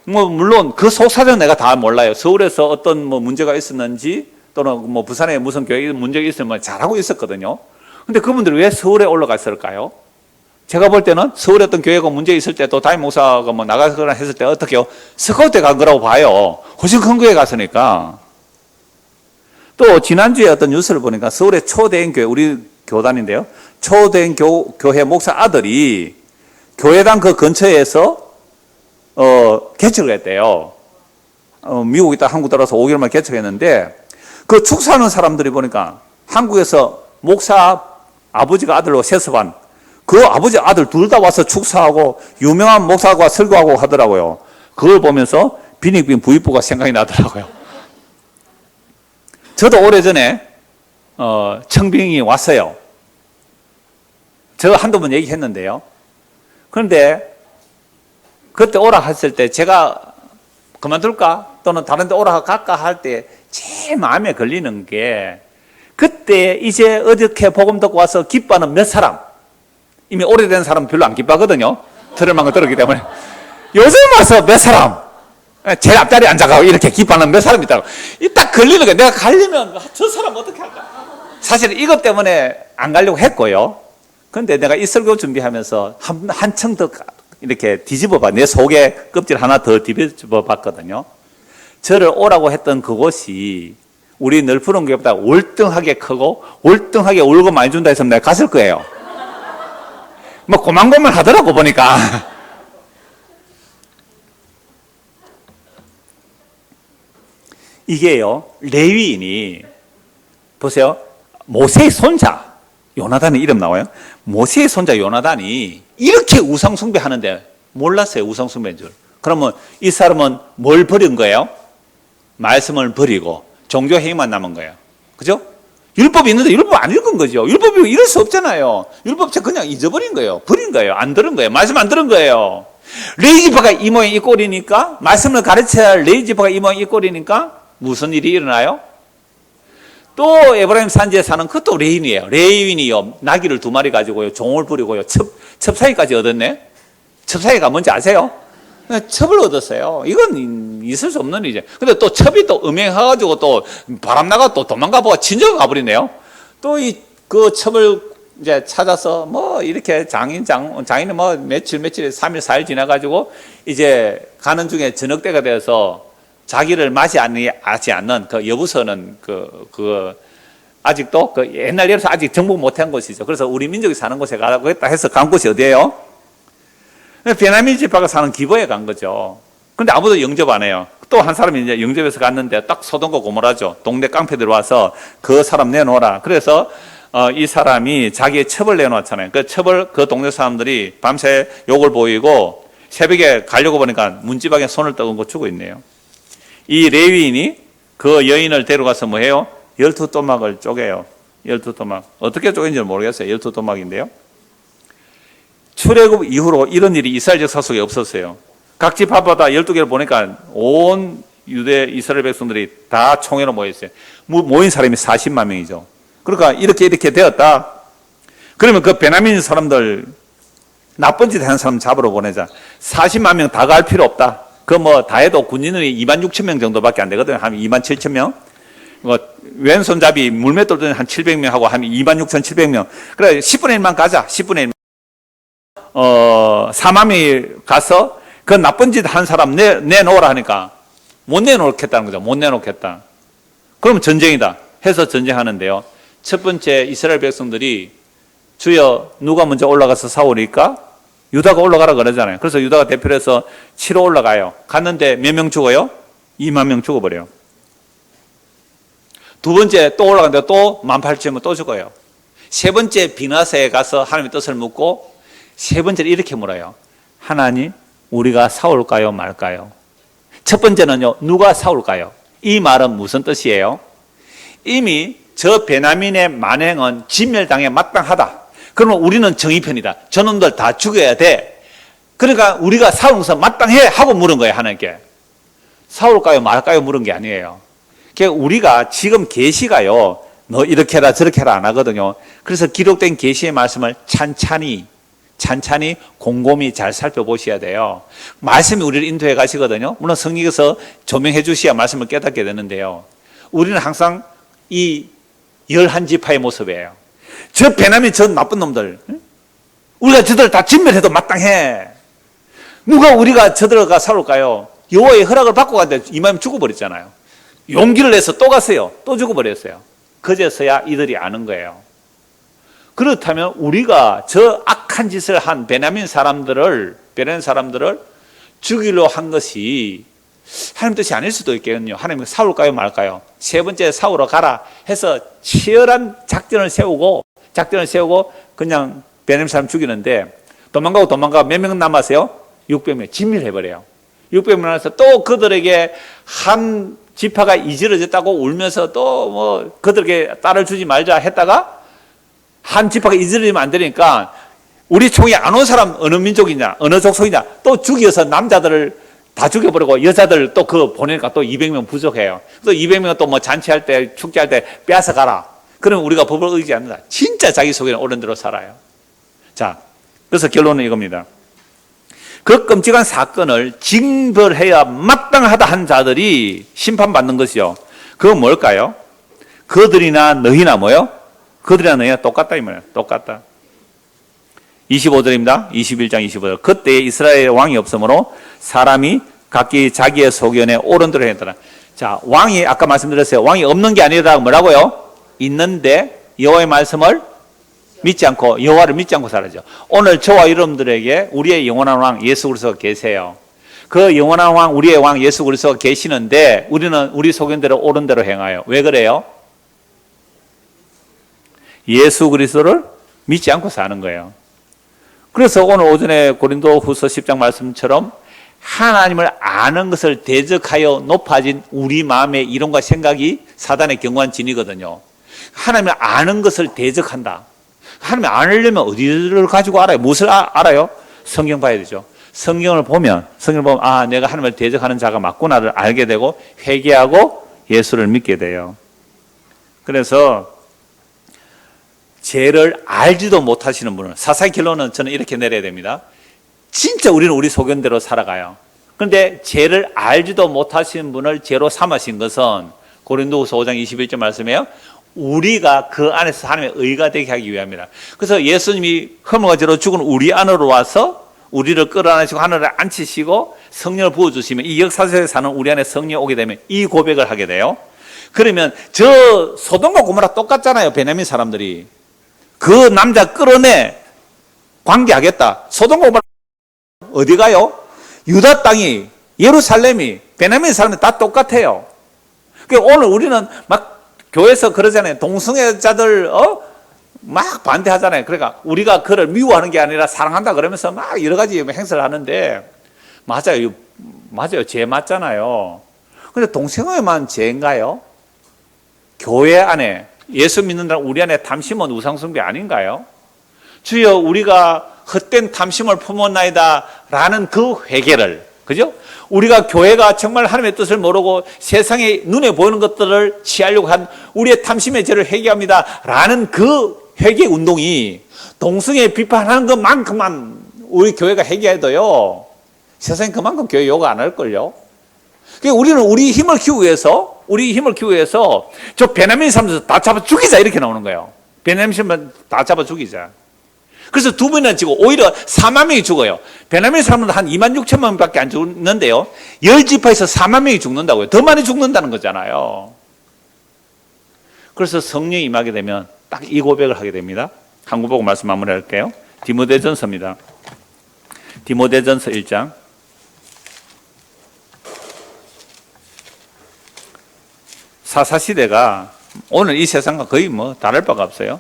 물론 그 속사정 내가 다 몰라요. 서울에서 어떤 문제가 있었는지 또는 부산에 무슨 교회 문제가 있으면 잘하고 있었거든요. 근데 그분들이 왜 서울에 올라갔을까요? 제가 볼 때는 서울에 어떤 교회가 문제 있을 때 또 담임 목사가 나가거나 했을 때 어떻게 해요? 스카우트에 간 거라고 봐요. 훨씬 큰 교회 갔으니까. 또 지난주에 어떤 뉴스를 보니까 서울의 초대인 교회, 우리 교단인데요. 초대인 교회 목사 아들이 교회당 그 근처에서 개척을 했대요. 미국 있다 한국 들어서 5개월 만에 개척했는데 그 축사하는 사람들이 보니까 한국에서 목사 아버지가 아들로 세습한 그 아버지 아들 둘 다 와서 축사하고 유명한 목사가 설교하고 하더라고요. 그걸 보면서 빈익빈 부익부가 생각이 나더라고요. 저도 오래전에 청빙이 왔어요. 저 한두 번 얘기했는데요. 그런데 그때 오라 했을 때 제가 그만둘까? 또는 다른 데 오라 갈까 할 때 제일 마음에 걸리는 게 그때 이제 어저께 복음 듣고 와서 기뻐하는 몇 사람, 이미 오래된 사람은 별로 안 기뻐하거든요. 들을만큼 들었기 때문에. 요즘 와서 몇 사람, 제일 앞자리에 앉아가고 이렇게 기뻐하는 몇 사람 있다고. 이 딱 걸리는 거예요. 내가 가려면 저 사람 어떻게 할까? 사실 이것 때문에 안 가려고 했고요. 그런데 내가 이 설교 준비하면서 한층 더 이렇게 뒤집어 봐. 내 속에 껍질 하나 더 뒤집어 봤거든요. 저를 오라고 했던 그곳이 우리 널푸른 교회보다 월등하게 크고 월등하게 울고 많이 준다 했으면 내가 갔을 거예요. 뭐 고만고만 하더라고 보니까. 이게요, 레위인이 보세요. 모세의 손자 요나단의 이름 나와요. 모세의 손자 요나단이 이렇게 우상 숭배하는데 몰랐어요. 우상 숭배인 줄. 그러면 이 사람은 뭘 버린 거예요? 말씀을 버리고 종교 행위만 남은 거예요. 그죠? 율법이 있는데 율법 안 읽은 거죠. 율법이 이럴 수 없잖아요. 율법책 그냥 잊어버린 거예요. 버린 거예요. 안 들은 거예요. 말씀 안 들은 거예요. 레위 지파가 이 모양 이 꼴이니까, 말씀을 가르쳐야 할 레위 지파가 이 모양 이 꼴이니까 무슨 일이 일어나요? 또 에브라임 산지에 사는 그것도 레위인이에요. 레위인이요, 나귀를 2마리 가지고요, 종을 부리고요, 첩사위까지 얻었네. 첩사위가 뭔지 아세요? 첩을 얻었어요. 이건 있을 수 없는 일이죠. 근데 또 첩이 또 음행해가지고 또 바람 나가 또 도망가 보고 친정을 가버리네요. 또 그 첩을 이제 찾아서 뭐 이렇게 장인은 뭐 며칠 3일 4일 지나가지고 이제 가는 중에 저녁 때가 돼서 자기를 맞이하지 않는 그 여부서는 아직도 그 옛날 예로서 아직 정복 못한 곳이죠. 그래서 우리 민족이 사는 곳에 가라고 했다 해서 간 곳이 어디예요? 베냐민 지파가 사는 기브에 간 거죠. 근데 아무도 영접 안 해요. 또 한 사람이 이제 영접해서 갔는데 딱 소돔과 고모라죠. 동네 깡패들 와서 그 사람 내놓아라. 그래서 이 사람이 자기의 첩을 내놓았잖아요. 그 첩을 그 동네 사람들이 밤새 욕을 보이고 새벽에 가려고 보니까 문지방에 손을 떠고 죽어 있네요. 이 레위인이 그 여인을 데려가서 뭐 해요? 12토막을 쪼개요. 12토막. 어떻게 쪼갠지 모르겠어요. 12토막인데요. 출애굽 이후로 이런 일이 이스라엘 역사 속에 없었어요. 각 지파마다 12개를 보니까 온 유대 이스라엘 백성들이 다 총회로 모였어요. 모인 사람이 40만 명이죠. 그러니까 이렇게 되었다. 그러면 그 베냐민 사람들 나쁜 짓 하는 사람 잡으러 보내자. 40만 명 다 갈 필요 없다. 그 뭐 다 해도 군인이 2만 6천 명 정도밖에 안 되거든요. 한 2만 7천 명. 뭐 왼손잡이 물맷돌들은 한 700명 하고 한 2만 6천 700명. 그래 10분의 1만 가자. 10분의 1만. 4만 명이 가서 그 나쁜 짓 한 사람 내놓으라 하니까 못 내놓겠다는 거죠. 못 내놓겠다. 그럼 전쟁이다. 해서 전쟁하는데요. 첫 번째 이스라엘 백성들이 주여 누가 먼저 올라가서 싸우니까 유다가 올라가라 그러잖아요. 그래서 유다가 대표를 해서 치러 올라가요. 갔는데 몇 명 죽어요? 2만 명 죽어버려요. 두 번째 또 올라갔는데 또 18,000명 또 죽어요. 세 번째 비나세에 가서 하나님의 뜻을 묻고 세 번째는 이렇게 물어요. 하나님, 우리가 싸울까요 말까요? 첫 번째는요, 누가 싸울까요? 이 말은 무슨 뜻이에요? 이미 저 베냐민의 만행은 진멸당에 마땅하다. 그러면 우리는 정의편이다. 저놈들 다 죽여야 돼. 그러니까 우리가 싸우면서 마땅해 하고 물은 거예요, 하나님께. 싸울까요 말까요 물은 게 아니에요. 그러니까 우리가 지금 계시가요, 너 이렇게 해라 저렇게 해라 안 하거든요. 그래서 기록된 계시의 말씀을 찬찬히 곰곰이 잘 살펴보셔야 돼요. 말씀이 우리를 인도해 가시거든요. 물론 성령께서 조명해 주셔야 말씀을 깨닫게 되는데요. 우리는 항상 이 11지파의 모습이에요. 저 베냐민 저 나쁜 놈들, 우리가 저들 다 진멸해도 마땅해. 누가 우리가 저들과 싸울까요? 여호와의 허락을 받고 갔는데 이마님 죽어버렸잖아요. 용기를 내서 또 갔어요. 또 죽어버렸어요. 그제서야 이들이 아는 거예요. 그렇다면 우리가 저 악한 짓을 한 베냐민 사람들을 죽이려 한 것이 하나님 뜻이 아닐 수도 있겠군요. 하나님 싸울까요 말까요? 세 번째 싸우러 가라 해서 치열한 작전을 세우고 그냥 베냐민 사람 죽이는데 도망가고 몇 명 남았어요? 600명 진멸해버려요. 600명 남아서 또 그들에게 한 지파가 이지러졌다고 울면서 또 뭐 그들에게 딸을 주지 말자 했다가 한 지파가 이지러지면 안 되니까 우리 총에 안 온 사람 어느 민족이냐 어느 족속이냐 또 죽여서 남자들을 다 죽여버리고 여자들 또 그 보내니까 또 200명 부족해요. 또 200명 또 뭐 잔치할 때 축제할 때 빼앗아 가라. 그러면 우리가 법을 어기지 않는다. 진짜 자기 속에는 옳은 대로 살아요. 자, 그래서 결론은 이겁니다. 그 끔찍한 사건을 징벌해야 마땅하다 한 자들이 심판받는 것이요. 그건 뭘까요? 그들이나 너희나 뭐요? 그들이나 너희나 똑같다 이 말이에요. 똑같다. 25절입니다. 21장 25절. 그때 이스라엘 왕이 없으므로 사람이 각기 자기의 소견에 옳은 대로 했더라. 자, 왕이 아까 말씀드렸어요. 왕이 없는 게 아니라 뭐라고요? 있는데 여호와의 말씀을 믿지 않고 여호와를 믿지 않고 살아죠. 오늘 저와 여러분들에게 우리의 영원한 왕 예수 그리스도가 계세요. 그 영원한 왕 우리의 왕 예수 그리스도가 계시는데 우리는 우리 소견대로 옳은 대로 행하여. 왜 그래요? 예수 그리스도를 믿지 않고 사는 거예요. 그래서 오늘 오전에 고린도후서 10장 말씀처럼 하나님을 아는 것을 대적하여 높아진 우리 마음의 이론과 생각이 사단의 경고한 진이거든요. 하나님을 아는 것을 대적한다. 하나님을 알려면 어디를 가지고 알아요? 무엇을 알아요? 성경 봐야 되죠. 성경을 보면 아, 내가 하나님을 대적하는 자가 맞구나를 알게 되고 회개하고 예수를 믿게 돼요. 그래서 죄를 알지도 못하시는 분은 사사의 결론은 저는 이렇게 내려야 됩니다. 진짜 우리는 우리 소견대로 살아가요. 그런데 죄를 알지도 못하시는 분을 죄로 삼으신 것은 고린도후서 5장 21절 말씀이에요. 우리가 그 안에서 하나님의 의가 되게 하기 위함이라. 그래서 예수님이 허물과 죄로 죽은 우리 안으로 와서 우리를 끌어안으시고 하늘에 앉히시고 성령을 부어주시면 이 역사적에 사는 우리 안에 성령이 오게 되면 이 고백을 하게 돼요. 그러면 저 소돔과 고모라 똑같잖아요. 베냐민 사람들이. 그 남자 끌어내 관계하겠다. 소돔과 고모라 어디 가요? 유다 땅이 예루살렘이 베냐민 사람들 다 똑같아요. 그러니까 오늘 우리는 막 교회에서 그러잖아요. 동성애자들 막 반대하잖아요. 그러니까 우리가 그를 미워하는 게 아니라 사랑한다 그러면서 막 여러 가지 행사를 하는데 맞아요. 죄 맞잖아요. 근데 동성애만 죄인가요? 교회 안에 예수 믿는다는 우리 안에 탐심은 우상숭배 아닌가요? 주여 우리가 헛된 탐심을 품었나이다 라는 그 회개를, 그죠? 우리가 교회가 정말 하나님의 뜻을 모르고 세상에 눈에 보이는 것들을 취하려고 한 우리의 탐심의 죄를 회개합니다 라는 그 회개 운동이 동성애 비판하는 것만큼만 우리 교회가 회개해도요 세상에 그만큼 교회 욕 안 할걸요. 그러니까 우리는 우리 힘을 키우기 위해서 저 베냐민 사람들 다 잡아 죽이자 이렇게 나오는 거예요. 베냐민 사람들 다 잡아 죽이자. 그래서 두 번이나 지고 오히려 4만 명이 죽어요. 베냐민 사람은 한 2만 6천만 명밖에 안 죽는데요. 10지파에서 4만 명이 죽는다고요. 더 많이 죽는다는 거잖아요. 그래서 성령이 임하게 되면 딱 이 고백을 하게 됩니다. 한 구 보고 말씀 마무리할게요. 디모데전서입니다. 디모데전서 1장. 사사시대가 오늘 이 세상과 거의 뭐 다를 바가 없어요.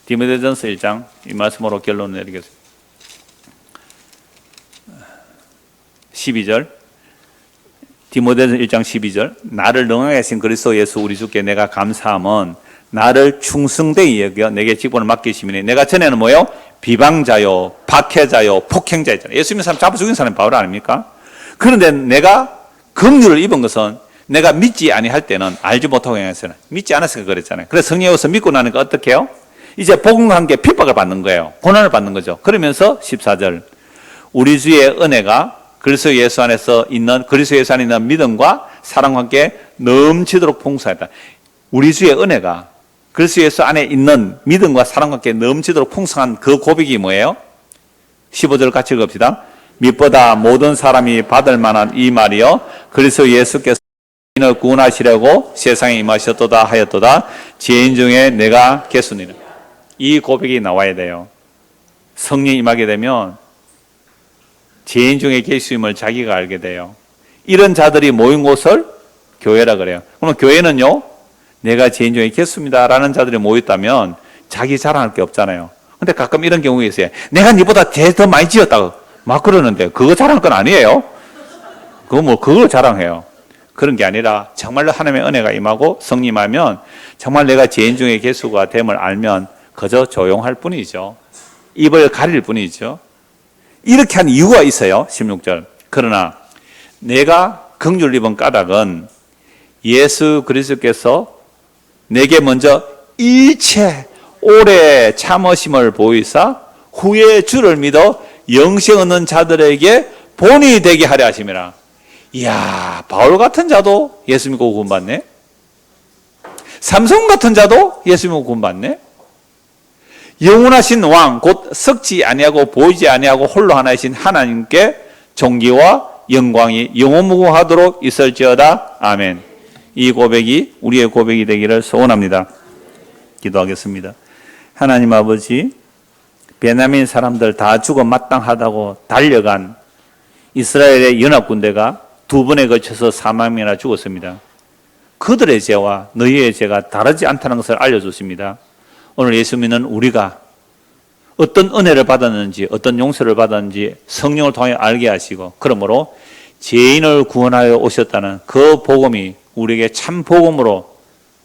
디모데전서 1장 이 말씀으로 결론을 내리겠습니다. 12절 디모데전서 1장 12절 나를 능하게 하신 그리스도 예수 우리 주께 내가 감사함은 나를 충성되이 여겨 내게 직분을 맡기시미니 내가 전에는 뭐요? 비방자요 박해자요 폭행자였잖아요. 예수 믿는 사람 잡아 죽인 사람이 바울 아닙니까? 그런데 내가 긍휼을 입은 것은 내가 믿지 아니할 때는 알지 못하고 행했어요. 믿지 않았으니까 그랬잖아요. 그래서 성령에 와서 믿고 나니까 어떻게 해요? 이제 복음과 함께 핍박을 받는 거예요. 고난을 받는 거죠. 그러면서 14절 우리 주의 은혜가 그리스도 예수 안에 있는 믿음과 사랑과 함께 넘치도록 풍성했다. 우리 주의 은혜가 그리스도 예수 안에 있는 믿음과 사랑과 함께 넘치도록 풍성한 그 고백이 뭐예요? 15절 같이 읽읍시다. 밑보다 모든 사람이 받을 만한 이 말이요 그리스도 예수께서 죄인을 구원하시려고 세상에 임하셨도다 하였도다. 죄인 중에 내가 개수니라. 이 고백이 나와야 돼요. 성령 임하게 되면 죄인 중에 개수임을 자기가 알게 돼요. 이런 자들이 모인 곳을 교회라 그래요. 그러면 교회는요, 내가 죄인 중에 개수입니다 라는 자들이 모였다면 자기 자랑할 게 없잖아요. 근데 가끔 이런 경우가 있어요. 내가 니보다 죄 더 많이 지었다고 막 그러는데 그거 자랑할 건 아니에요. 그걸 자랑해요. 그런 게 아니라 정말로 하나님의 은혜가 임하고 성림하면 정말 내가 죄인 중에 개수가 됨을 알면 그저 조용할 뿐이죠. 입을 가릴 뿐이죠. 이렇게 한 이유가 있어요. 16절. 그러나 내가 긍휼 입은 까닭은 예수 그리스도께서 내게 먼저 일체 오래 참으심을 보이사 후에 주를 믿어 영생 얻는 자들에게 본이 되게 하려 하심이라. 이야, 바울 같은 자도 예수 믿고 구원받네. 삼손 같은 자도 예수 믿고 구원받네. 영원하신 왕, 곧 썩지 아니하고 보이지 아니하고 홀로 하나이신 하나님께 존귀와 영광이 영원무궁하도록 있을지어다. 아멘. 이 고백이 우리의 고백이 되기를 소원합니다. 기도하겠습니다. 하나님 아버지, 베냐민 사람들 다 죽어 마땅하다고 달려간 이스라엘의 연합군대가 두 번에 걸쳐서 4만 명이나 죽었습니다. 그들의 죄와 너희의 죄가 다르지 않다는 것을 알려줬습니다. 오늘 예수 믿는 우리가 어떤 은혜를 받았는지, 어떤 용서를 받았는지 성령을 통해 알게 하시고, 그러므로 죄인을 구원하여 오셨다는 그 복음이 우리에게 참 복음으로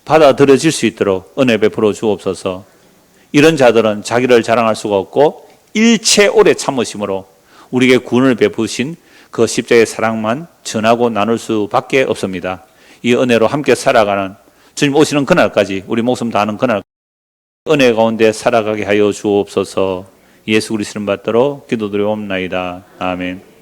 받아들여질 수 있도록 은혜 베풀어 주옵소서. 이런 자들은 자기를 자랑할 수가 없고 일체 오래 참으심으로 우리에게 구원을 베푸신 그 십자가의 사랑만 전하고 나눌 수밖에 없습니다. 이 은혜로 함께 살아가는 주님 오시는 그날까지 우리 목숨 다하는 그날 은혜 가운데 살아가게 하여 주옵소서. 예수 그리스도를 받들어 기도드리옵나이다. 아멘.